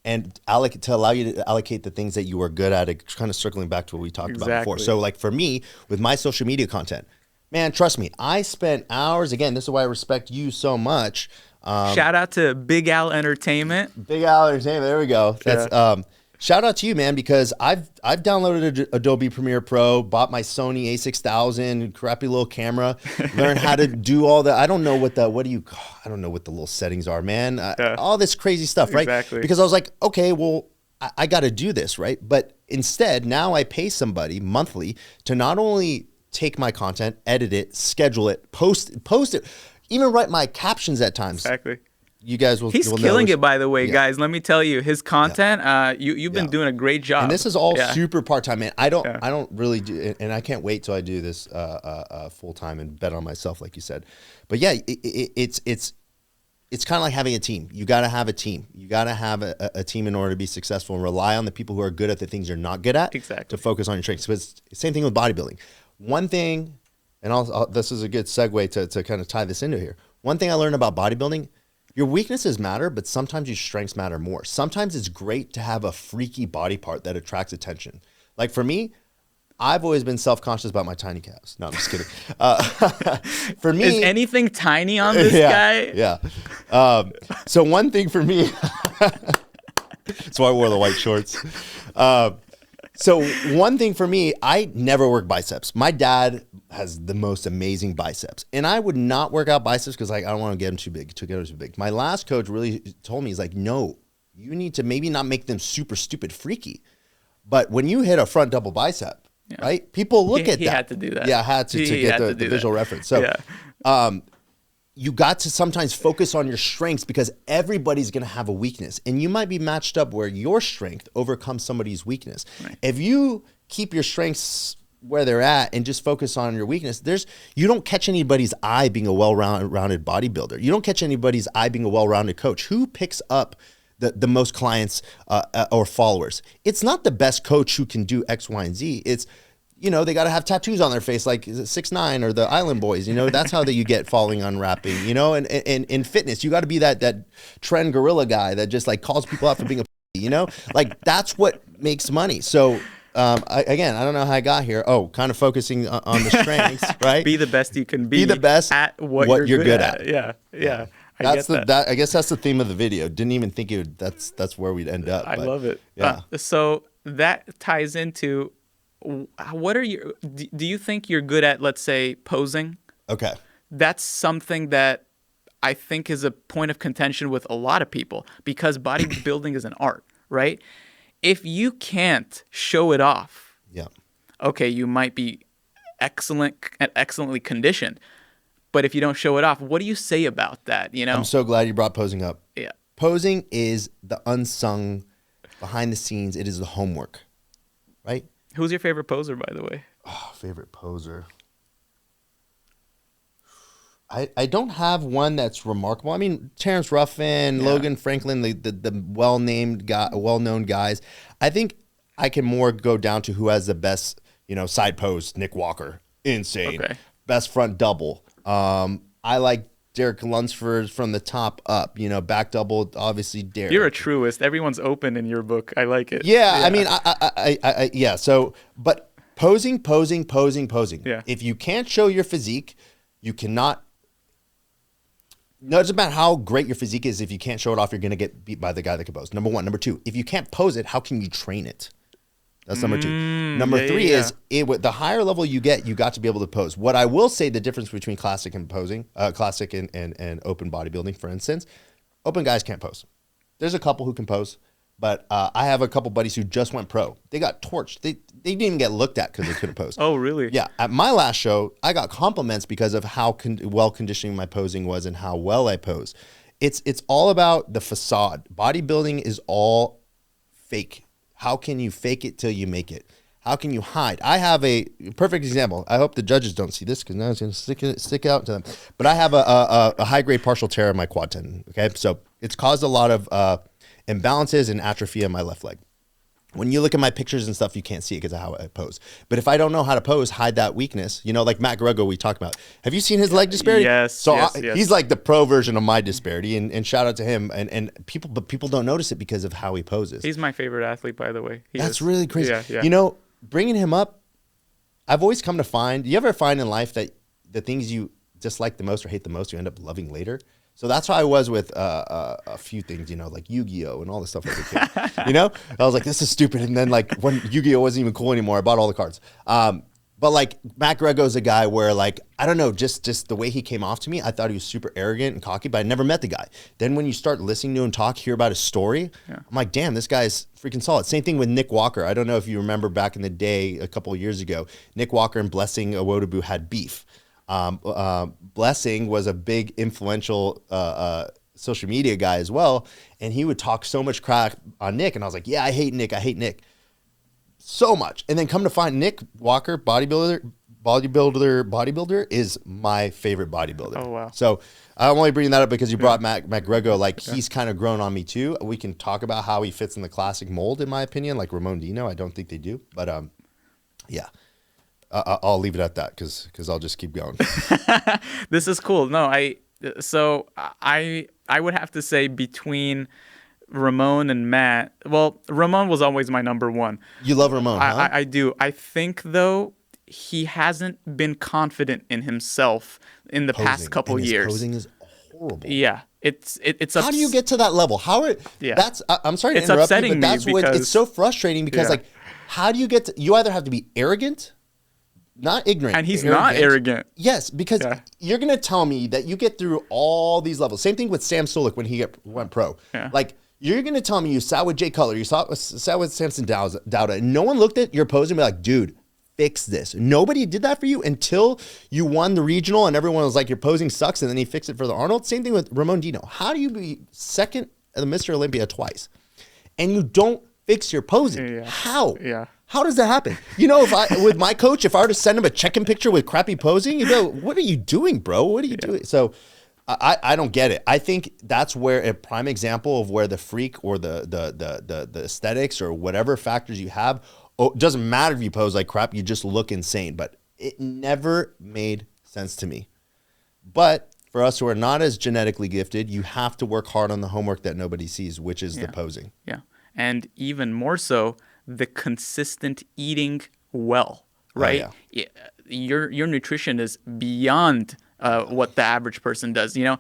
[SPEAKER 1] and allow you to allocate the things that you are good at. Kind of circling back to what we talked about before. So, like for me, with my social media content, man, trust me, I spent hours. Again, this is why I respect you so much.
[SPEAKER 2] Shout out to Big Al Entertainment.
[SPEAKER 1] Big Al Entertainment. There we go. That's shout out to you, man, because I've downloaded Adobe Premiere Pro, bought my Sony A6000, crappy little camera, learned how to do all that. I don't know what the little settings are, man. All this crazy stuff, right?
[SPEAKER 2] Exactly.
[SPEAKER 1] Because I was like, okay, well, I got to do this, right? But instead, now I pay somebody monthly to not only take my content, edit it, schedule it, post it, even write my captions at times.
[SPEAKER 2] Exactly.
[SPEAKER 1] you guys will.
[SPEAKER 2] He's
[SPEAKER 1] will
[SPEAKER 2] killing
[SPEAKER 1] know.
[SPEAKER 2] it, by the way,
[SPEAKER 1] Yeah.
[SPEAKER 2] guys. Let me tell you, his content. You've been doing a great job.
[SPEAKER 1] And this is all
[SPEAKER 2] Yeah.
[SPEAKER 1] super part time, man. I don't really do, and I can't wait till I do this full time and bet on myself, like you said. But yeah, it's kind of like having a team. You got to have a team. You got to have a team in order to be successful, and rely on the people who are good at the things you're not good at.
[SPEAKER 2] Exactly.
[SPEAKER 1] To focus on your strengths. But it's the same thing with bodybuilding. One thing, and this is a good segue to kind of tie this into here. One thing I learned about bodybuilding, your weaknesses matter, but sometimes your strengths matter more. Sometimes it's great to have a freaky body part that attracts attention. Like for me, I've always been self-conscious about my tiny calves. No, I'm just kidding. For me,
[SPEAKER 2] is anything tiny on this guy?
[SPEAKER 1] Yeah. So one thing for me, that's why I wore the white shorts. So one thing for me, I never work biceps. My dad has the most amazing biceps, and I would not work out biceps because like I don't want to get them too big. My last coach really told me, he's like, no, you need to maybe not make them super stupid freaky, but when you hit a front double bicep, right? People look at that.
[SPEAKER 2] He had to do that.
[SPEAKER 1] Yeah, I had to get the visual reference. So, you got to sometimes focus on your strengths because everybody's going to have a weakness, and you might be matched up where your strength overcomes somebody's weakness. Right. If you keep your strengths where they're at and just focus on your weakness, you don't catch anybody's eye being a well-rounded bodybuilder. You don't catch anybody's eye being a well-rounded coach. Who picks up the most clients or followers? It's not the best coach who can do X, Y, and Z. It's, they got to have tattoos on their face like 6ix9ine or the Island Boys. That's how you get following unwrapping. And in fitness, you got to be that trend gorilla guy that just like calls people out for being a like that's what makes money. So I don't know how I got here. Oh, kind of focusing on the strengths, right?
[SPEAKER 2] Be the best you can be.
[SPEAKER 1] Be the best
[SPEAKER 2] at what you're good at. Yeah.
[SPEAKER 1] I guess that's the theme of the video. Didn't even think that's where we'd end up.
[SPEAKER 2] I love it.
[SPEAKER 1] Yeah.
[SPEAKER 2] So that ties into, do you think you're good at, let's say, posing?
[SPEAKER 1] Okay.
[SPEAKER 2] That's something that I think is a point of contention with a lot of people because bodybuilding is an art, right? If you can't show it off, okay, you might be excellently conditioned, but if you don't show it off, what do you say about that?
[SPEAKER 1] I'm so glad you brought posing up.
[SPEAKER 2] Yeah.
[SPEAKER 1] Posing is the unsung behind the scenes. It is the homework, right?
[SPEAKER 2] Who's your favorite poser, by the way?
[SPEAKER 1] Oh, favorite poser. I don't have one that's remarkable. I mean, Terrence Ruffin, Logan Franklin, the well-known guys. I think I can more go down to who has the best, side pose. Nick Walker, insane. Okay. Best front double. I like Derek Lunsford from the top up, back double, obviously Derek.
[SPEAKER 2] You're a truist. Everyone's open in your book. I like it.
[SPEAKER 1] Yeah. I mean, I so, but posing.
[SPEAKER 2] Yeah.
[SPEAKER 1] If you can't show your physique, you cannot. No, it's about how great your physique is. If you can't show it off, you're going to get beat by the guy that can pose. Number one. Number two, if you can't pose it, how can you train it? That's number two. Number three is the higher level you get, you got to be able to pose. What I will say, the difference between classic and posing, classic and open bodybuilding, for instance, open guys can't pose. There's a couple who can pose, but I have a couple buddies who just went pro. They got torched. They didn't even get looked at because they couldn't pose.
[SPEAKER 2] Oh, really?
[SPEAKER 1] Yeah. At my last show, I got compliments because of how well conditioning my posing was and how well I pose. It's all about the facade. Bodybuilding is all fake. How can you fake it till you make it? How can you hide? I have a perfect example. I hope the judges don't see this because now it's going to stick out to them. But I have a high-grade partial tear in my quad tendon. Okay, so it's caused a lot of imbalances and atrophy in my left leg. When you look at my pictures and stuff, you can't see it because of how I pose. But if I don't know how to pose, hide that weakness. Like Matt Grego we talked about. Have you seen his leg disparity?
[SPEAKER 2] Yes.
[SPEAKER 1] So
[SPEAKER 2] yes.
[SPEAKER 1] He's like the pro version of my disparity, and shout out to him. And people don't notice it because of how he poses.
[SPEAKER 2] He's my favorite athlete, by the way.
[SPEAKER 1] That's really crazy.
[SPEAKER 2] Yeah.
[SPEAKER 1] Bringing him up, I've always come to find. Do you ever find in life that the things you dislike the most or hate the most, you end up loving later? So that's how I was with a few things, like Yu-Gi-Oh! And all the stuff as a kid. I was like, this is stupid. And then like when Yu-Gi-Oh! Wasn't even cool anymore, I bought all the cards. But like Matt Grego's a guy where like, I don't know, just the way he came off to me, I thought he was super arrogant and cocky, but I never met the guy. Then when you start listening to him talk, hear about his story, I'm like, damn, this guy's freaking solid. Same thing with Nick Walker. I don't know if you remember back in the day, a couple of years ago, Nick Walker and Blessing Awodabu had beef. Blessing was a big influential social media guy as well, and he would talk so much crap on Nick, and I was like, yeah, I hate Nick so much. And then come to find Nick Walker, bodybuilder is my favorite bodybuilder.
[SPEAKER 2] Oh, wow.
[SPEAKER 1] So I'm only bringing that up because you brought Matt McGregor. Like, he's kind of grown on me too. We can talk about how he fits in the classic mold, in my opinion, like Razban-Nia. I don't think they do, but yeah. I'll leave it at that because I'll just keep going.
[SPEAKER 2] This is cool. No, I would have to say between Ramon and Matt. Well, Ramon was always my number one.
[SPEAKER 1] You love Ramon, huh?
[SPEAKER 2] I do. I think though he hasn't been confident in himself in the past couple years.
[SPEAKER 1] Posing is horrible.
[SPEAKER 2] Yeah, it's.
[SPEAKER 1] How do you get to that level? That's. I'm sorry to interrupt you, but that's what it's so frustrating because like, how do you get to? You either have to be arrogant. Not ignorant.
[SPEAKER 2] And he's not arrogant.
[SPEAKER 1] Yes, because you're going to tell me that you get through all these levels. Same thing with Sam Sulek when he went pro. Yeah. Like, you're going to tell me you sat with Jay Cutler, you sat with Samson Dowda, and no one looked at your pose and be like, dude, fix this. Nobody did that for you until you won the regional and everyone was like, your posing sucks, and then he fixed it for the Arnold. Same thing with Razban-Nia. How do you be second at the Mr. Olympia twice and you don't fix your posing?
[SPEAKER 2] Yeah.
[SPEAKER 1] How?
[SPEAKER 2] Yeah.
[SPEAKER 1] How does that happen? You know, with my coach, if I were to send him a check-in picture with crappy posing, you'd be like, what are you doing, bro? What are you doing? So I don't get it. I think that's where a prime example of where the freak or the aesthetics or whatever factors you have, doesn't matter if you pose like crap, you just look insane. But it never made sense to me. But for us who are not as genetically gifted, you have to work hard on the homework that nobody sees, which is the posing.
[SPEAKER 2] Yeah. And even more so, the consistent eating well, right? Your nutrition is beyond what the average person does. You know,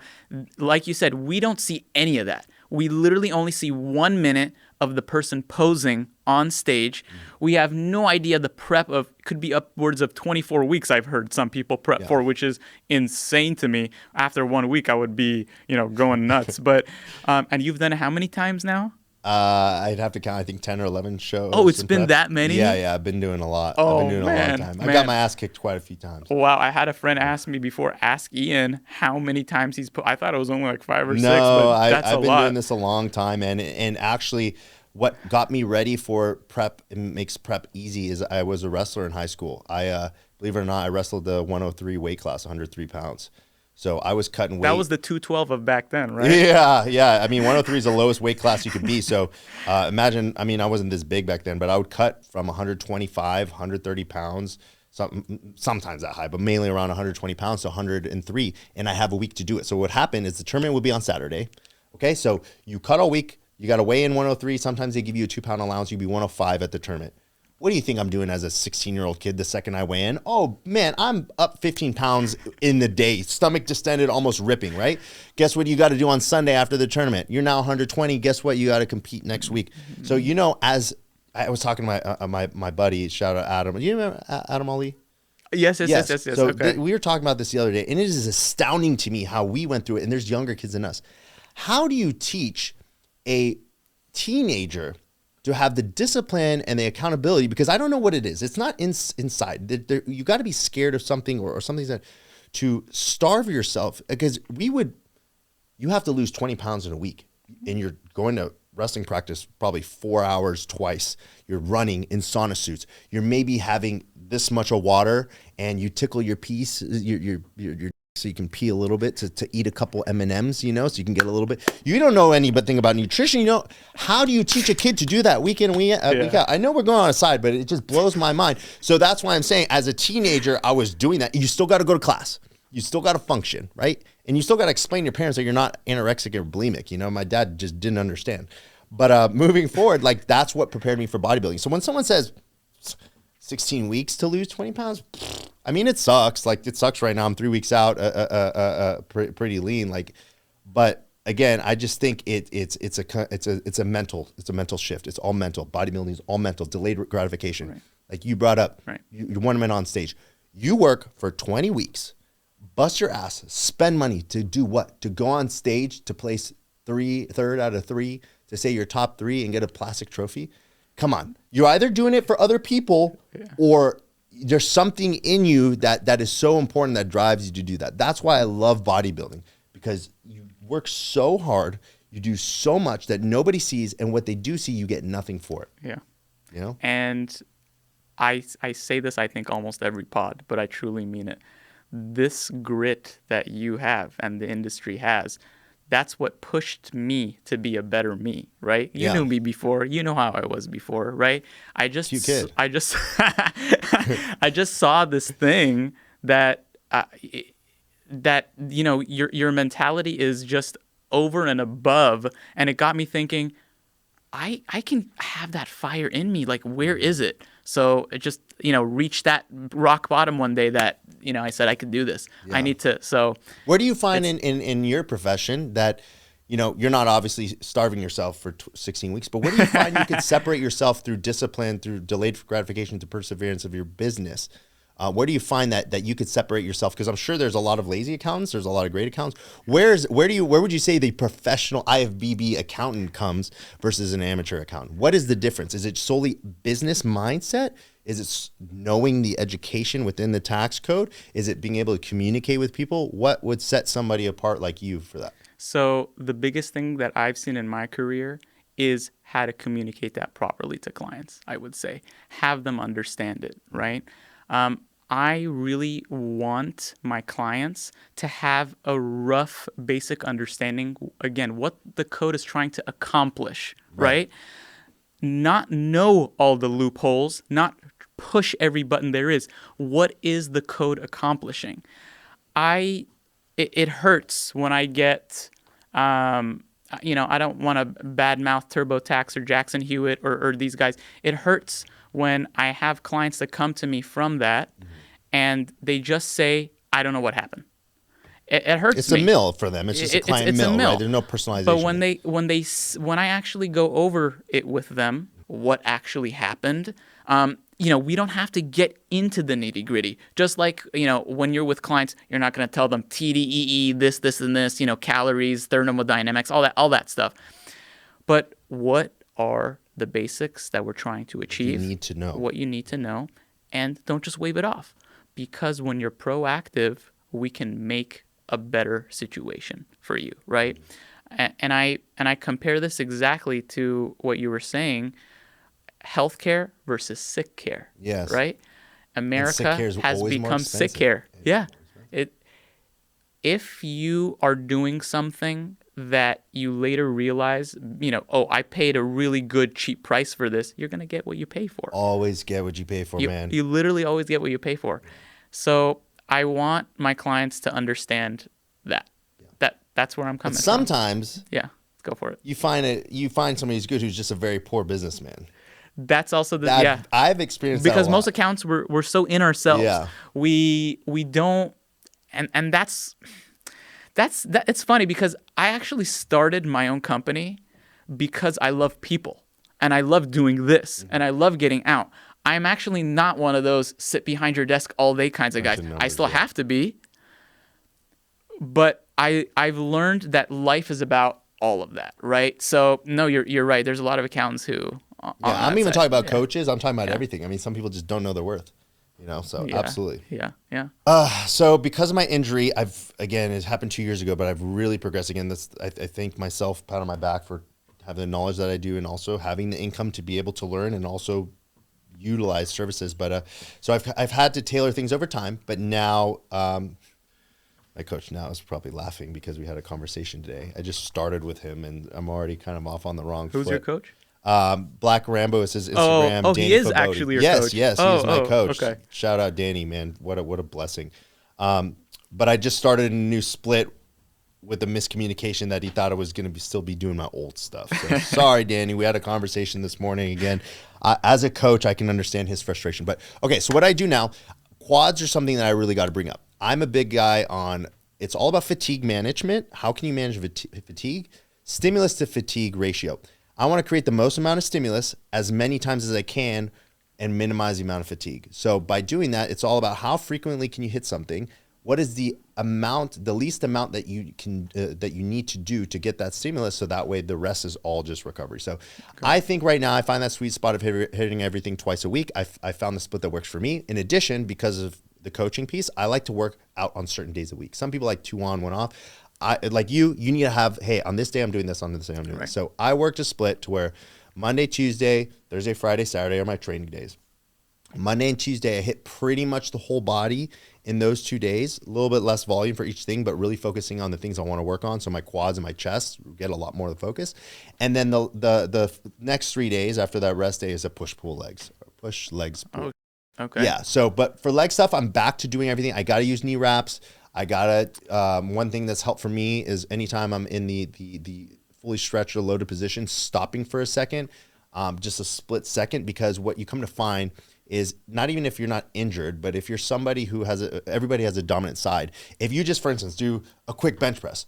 [SPEAKER 2] like you said, we don't see any of that. We literally only see 1 minute of the person posing on stage. We have no idea the prep of could be upwards of 24 weeks. I've heard some people prep for, which is insane to me. After 1 week, I would be, going nuts. But and you've done it how many times now?
[SPEAKER 1] I'd have to count, I think 10 or 11 shows.
[SPEAKER 2] Oh, it's been that many?
[SPEAKER 1] Yeah, I've been doing a lot.
[SPEAKER 2] Oh,
[SPEAKER 1] I've been doing a long time. I got my ass kicked quite a few times.
[SPEAKER 2] Wow, I had a friend ask me before, ask Ian how many times he's put. I thought it was only like 5 or 6, but that's a lot.
[SPEAKER 1] I've been doing this a long time, and actually what got me ready for prep and makes prep easy is I was a wrestler in high school. I believe it or not, I wrestled the 103 weight class, 103 pounds. So I was cutting weight.
[SPEAKER 2] That was the 212 of back then, right?
[SPEAKER 1] Yeah. I mean, 103 is the lowest weight class you could be. So imagine, I mean, I wasn't this big back then, but I would cut from 125, 130 pounds, sometimes that high, but mainly around 120 pounds to 103. And I have a week to do it. So what happened is the tournament would be on Saturday. Okay, so you cut all week. You got to weigh in 103. Sometimes they give you a 2-pound allowance. You'd be 105 at the tournament. What do you think I'm doing as a 16-year-old kid the second I weigh in? Oh, man, I'm up 15 pounds in the day. Stomach distended, almost ripping, right? Guess what you got to do on Sunday after the tournament? You're now 120. Guess what? You got to compete next week. So, as I was talking to my buddy, shout out Adam. You remember Adam Ali?
[SPEAKER 2] Yes.
[SPEAKER 1] So
[SPEAKER 2] okay.
[SPEAKER 1] We were talking about this the other day, and it is astounding to me how we went through it, and there's younger kids than us. How do you teach a teenager to have the discipline and the accountability? Because I don't know what it is. It's not inside. You got to be scared of something or something to starve yourself, because you have to lose 20 pounds in a week, and you're going to wrestling practice probably 4 hours twice. You're running in sauna suits. You're maybe having this much of water, and you tickle your piece, your so you can pee a little bit to eat a couple M&Ms, so you can get a little bit. You don't know anything about nutrition. How do you teach a kid to do that week in and week out? I know we're going on a side, but it just blows my mind. So that's why I'm saying, as a teenager, I was doing that. You still got to go to class. You still got to function, right? And you still got to explain to your parents that you're not anorexic or bulimic. My dad just didn't understand. But moving forward, that's what prepared me for bodybuilding. So when someone says 16 weeks to lose 20 pounds, I mean, it sucks. It sucks right now. I'm 3 weeks out, pretty lean. But again, I just think it's a mental shift. It's all mental. Bodybuilding is all mental. Delayed gratification, right. Like you brought up.
[SPEAKER 2] Right.
[SPEAKER 1] You want men on stage. You work for 20 weeks, bust your ass, spend money to do what? To go on stage to place third out of 3, to say you're top 3 and get a plastic trophy. Come on, you're either doing it for other people or there's something in you that is so important that drives you to do that. That's why I love bodybuilding, because you work so hard, you do so much that nobody sees, and what they do see, you get nothing for it.
[SPEAKER 2] Yeah.
[SPEAKER 1] You know?
[SPEAKER 2] And I say this, I think, almost every pod, but I truly mean it. This grit that you have and the industry has, that's what pushed me to be a better me, right? You knew me before. You know how I was before, right?
[SPEAKER 1] Cute kid.
[SPEAKER 2] I just saw this thing that you know, your mentality is just over and above, and it got me thinking, I can have that fire in me. Like, where is it? So it just, you know, reached that rock bottom one day that, you know, I said I could do this. I need to. So
[SPEAKER 1] where do you find in your profession that, you know, you're not obviously starving yourself for 16 weeks, but where do you find you can separate yourself through discipline, through delayed gratification, to perseverance of your business? Where do you find that you could separate yourself? Because I'm sure there's a lot of lazy accountants, there's a lot of great accountants. Where would you say the professional IFBB accountant comes versus an amateur accountant? What is the difference? Is it solely business mindset? Is it knowing the education within the tax code? Is it being able to communicate with people? What would set somebody apart like you for that?
[SPEAKER 2] So the biggest thing that I've seen in my career is how to communicate that properly to clients, I would say. Have them understand it, right? I really want my clients to have a rough, basic understanding, again, what the code is trying to accomplish, right? Not know all the loopholes, not push every button there is. What is the code accomplishing? It hurts when I get, you know, I don't want to badmouth TurboTax or Jackson Hewitt or these guys. It hurts when I have clients that come to me from that, and they just say, I don't know what happened. It hurts me.
[SPEAKER 1] It's a mill for them. It's just a client mill, right? There's no personalization.
[SPEAKER 2] But when I actually go over it with them, what actually happened, you know, we don't have to get into the nitty gritty. Just like, you know, when you're with clients, you're not going to tell them TDEE, this, and this, you know, calories, thermodynamics, all that stuff. But what are the basics that we're trying to achieve?
[SPEAKER 1] You need to know. What
[SPEAKER 2] you need to know, and don't just wave it off. Because when you're proactive, we can make a better situation for you, right? And I compare this exactly to what you were saying, healthcare versus sick care.
[SPEAKER 1] Yes.
[SPEAKER 2] Right? America has become sick care. Yeah. If you are doing something that you later realize, you know, oh, I paid a really good cheap price for this, you're going to get what you pay for.
[SPEAKER 1] Always get what you pay for, man.
[SPEAKER 2] You literally always get what you pay for. So I want my clients to understand that. That's where I'm coming from.
[SPEAKER 1] Sometimes,
[SPEAKER 2] yeah, let's go for it.
[SPEAKER 1] You find somebody who's good who's just a very poor businessman.
[SPEAKER 2] That's also
[SPEAKER 1] I've experienced
[SPEAKER 2] because
[SPEAKER 1] that
[SPEAKER 2] most accountants we're so in ourselves.
[SPEAKER 1] Yeah.
[SPEAKER 2] We don't, and that's it's funny because I actually started my own company because I love people and I love doing this and I love getting out. I'm actually not one of those sit behind your desk all day kinds of guys. I still have to be, but I've learned that life is about all of that, right? So no, you're right. There's a lot of accountants who.
[SPEAKER 1] I'm even talking about coaches. I'm talking about everything. I mean, some people just don't know their worth, you know. So absolutely.
[SPEAKER 2] Yeah.
[SPEAKER 1] So because of my injury, it happened 2 years ago, but I've really progressed again. I thank myself, pat on my back for having the knowledge that I do, and also having the income to be able to learn and also utilize services. But so I've had to tailor things over time. But now, my coach now is probably laughing because we had a conversation today. I just started with him, and I'm already kind of off on the wrong foot.
[SPEAKER 2] Who's your coach?
[SPEAKER 1] Black Rambo is his Instagram.
[SPEAKER 2] Oh,
[SPEAKER 1] Danny
[SPEAKER 2] he is
[SPEAKER 1] Fabodi.
[SPEAKER 2] actually your coach.
[SPEAKER 1] Yes, he's my coach.
[SPEAKER 2] Okay.
[SPEAKER 1] Shout out Danny, man. What a blessing. But I just started a new split with the miscommunication that he thought I was going to still be doing my old stuff. So sorry, Danny. We had a conversation this morning again. As a coach, I can understand his frustration. But okay, so what I do now, quads are something that I really got to bring up. I'm a big guy on, it's all about fatigue management. How can you manage fatigue? Stimulus to fatigue ratio. I want to create the most amount of stimulus as many times as I can and minimize the amount of fatigue. So by doing that, it's all about how frequently can you hit something? What is the least amount that you can that you need to do to get that stimulus, so that way the rest is all just recovery. So I think right now I find that sweet spot of hitting everything twice a week. I found the split that works for me. In addition, because of the coaching piece, I like to work out on certain days a week. Some people like 2 on, 1 off. like you need to have, hey, on this day I'm doing this, on this day I'm doing this. So I worked a split to where Monday, Tuesday, Thursday, Friday, Saturday are my training days. Monday and Tuesday, I hit pretty much the whole body in those 2 days, a little bit less volume for each thing, but really focusing on the things I want to work on. So my quads and my chest get a lot more of the focus. And then the next 3 days after that rest day is a push-pull legs, push legs. Pull.
[SPEAKER 2] Oh, okay.
[SPEAKER 1] Yeah. So, but for leg stuff, I'm back to doing everything. I got to use knee wraps. I got to, one thing that's helped for me is anytime I'm in the fully stretched or loaded position, stopping for a second, just a split second, because what you come to find is not even if you're not injured, but if you're somebody who has everybody has a dominant side. If you just, for instance, do a quick bench press,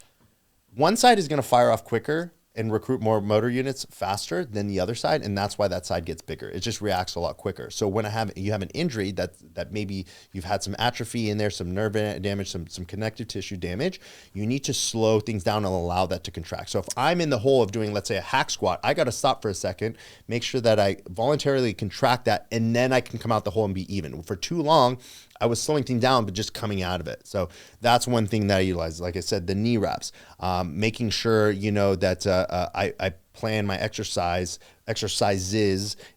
[SPEAKER 1] one side is going to fire off quicker and recruit more motor units faster than the other side, and that's why that side gets bigger. It just reacts a lot quicker. So when you have an injury that maybe you've had some atrophy in there, some nerve damage, some connective tissue damage, you need to slow things down and allow that to contract. So if I'm in the hole of doing, let's say, a hack squat, I got to stop for a second, make sure that I voluntarily contract that, and then I can come out the hole and be even. For too long, I was slowing things down, but just coming out of it. So that's one thing that I utilize. Like I said, the knee wraps, making sure, that I plan my exercises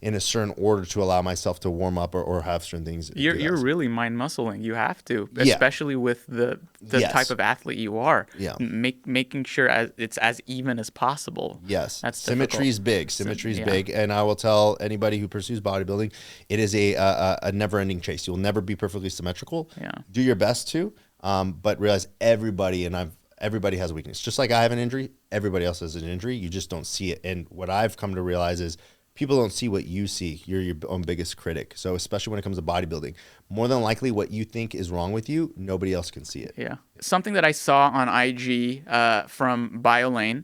[SPEAKER 1] in a certain order to allow myself to warm up or have certain things.
[SPEAKER 2] You're really mind muscling. You have to, especially with the type of athlete you are.
[SPEAKER 1] Yeah.
[SPEAKER 2] Making sure it's as even as possible.
[SPEAKER 1] Yes.
[SPEAKER 2] That's
[SPEAKER 1] Symmetry is big. Symmetry is big. And I will tell anybody who pursues bodybuilding, it is a never-ending chase. You'll never be perfectly symmetrical.
[SPEAKER 2] Yeah.
[SPEAKER 1] Do your best to, but realize everybody has a weakness. Just like I have an injury, everybody else has an injury. You just don't see it. And what I've come to realize is people don't see what you see. You're your own biggest critic. So especially when it comes to bodybuilding, more than likely what you think is wrong with you, nobody else can see it.
[SPEAKER 2] Yeah. Something that I saw on IG from BioLane,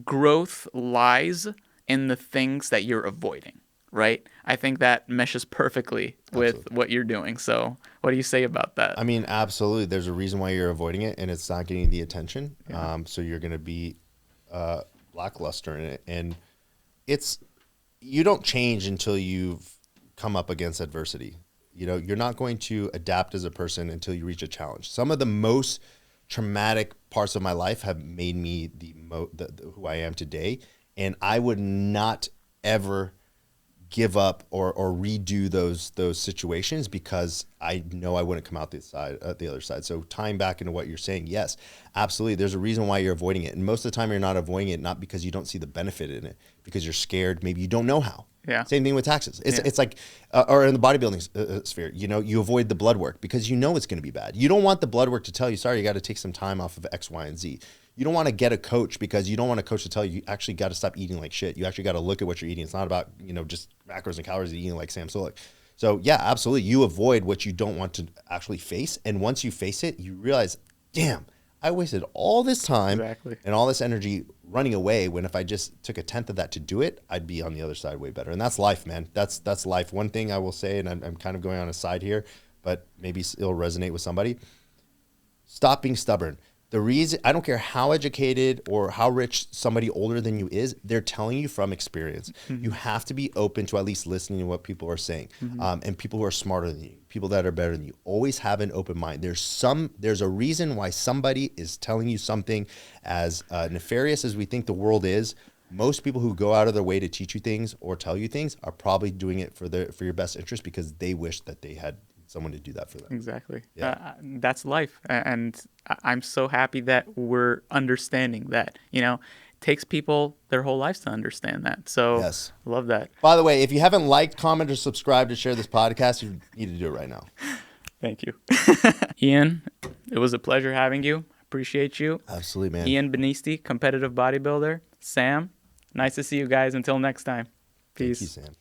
[SPEAKER 2] growth lies in the things that you're avoiding, right? I think that meshes perfectly with what you're doing. So what do you say about that?
[SPEAKER 1] I mean, absolutely. There's a reason why you're avoiding it, and it's not getting the attention. Yeah. So you're going to be lackluster in it. And you don't change until you've come up against adversity. You're not going to adapt as a person until you reach a challenge. Some of the most traumatic parts of my life have made me who I am today. And I would not ever give up or redo those situations, because I know I wouldn't come out the other side. So tying back into what you're saying, yes, absolutely. There's a reason why you're avoiding it. And most of the time you're not avoiding it, not because you don't see the benefit in it, because you're scared. Maybe you don't know how.
[SPEAKER 2] Yeah.
[SPEAKER 1] Same thing with taxes. It's like, or in the bodybuilding sphere, you avoid the blood work because it's going to be bad. You don't want the blood work to tell you, sorry, you got to take some time off of X, Y, and Z. You don't want to get a coach because you don't want a coach to tell you actually got to stop eating like shit. You actually got to look at what you're eating. It's not about, just macros and calories, eating like Sam Sulek. So yeah, absolutely. You avoid what you don't want to actually face. And once you face it, you realize, damn, I wasted all this time and all this energy running away, when if I just took a tenth of that to do it, I'd be on the other side way better. And that's life, man. That's life. One thing I will say, and I'm kind of going on a side here, but maybe it'll resonate with somebody. Stop being stubborn. The reason, I don't care how educated or how rich somebody older than you is, they're telling you from experience. Mm-hmm. You have to be open to at least listening to what people are saying. Mm-hmm. And people who are smarter than you, people that are better than you. Always have an open mind. There's a reason why somebody is telling you something. As nefarious as we think the world is, most people who go out of their way to teach you things or tell you things are probably doing it for your best interest, because they wish that they had someone to do that for them.
[SPEAKER 2] Exactly. Yeah. That's life. And I'm so happy that we're understanding that, it takes people their whole lives to understand that. So yes. Love that.
[SPEAKER 1] By the way, if you haven't liked, comment, or subscribed to share this podcast, you need to do it right now.
[SPEAKER 2] Thank you. Ian, it was a pleasure having you. Appreciate you.
[SPEAKER 1] Absolutely, man.
[SPEAKER 2] Ian Benisti, competitive bodybuilder. Sam, nice to see you guys. Until next time. Peace.
[SPEAKER 1] Thank you, Sam.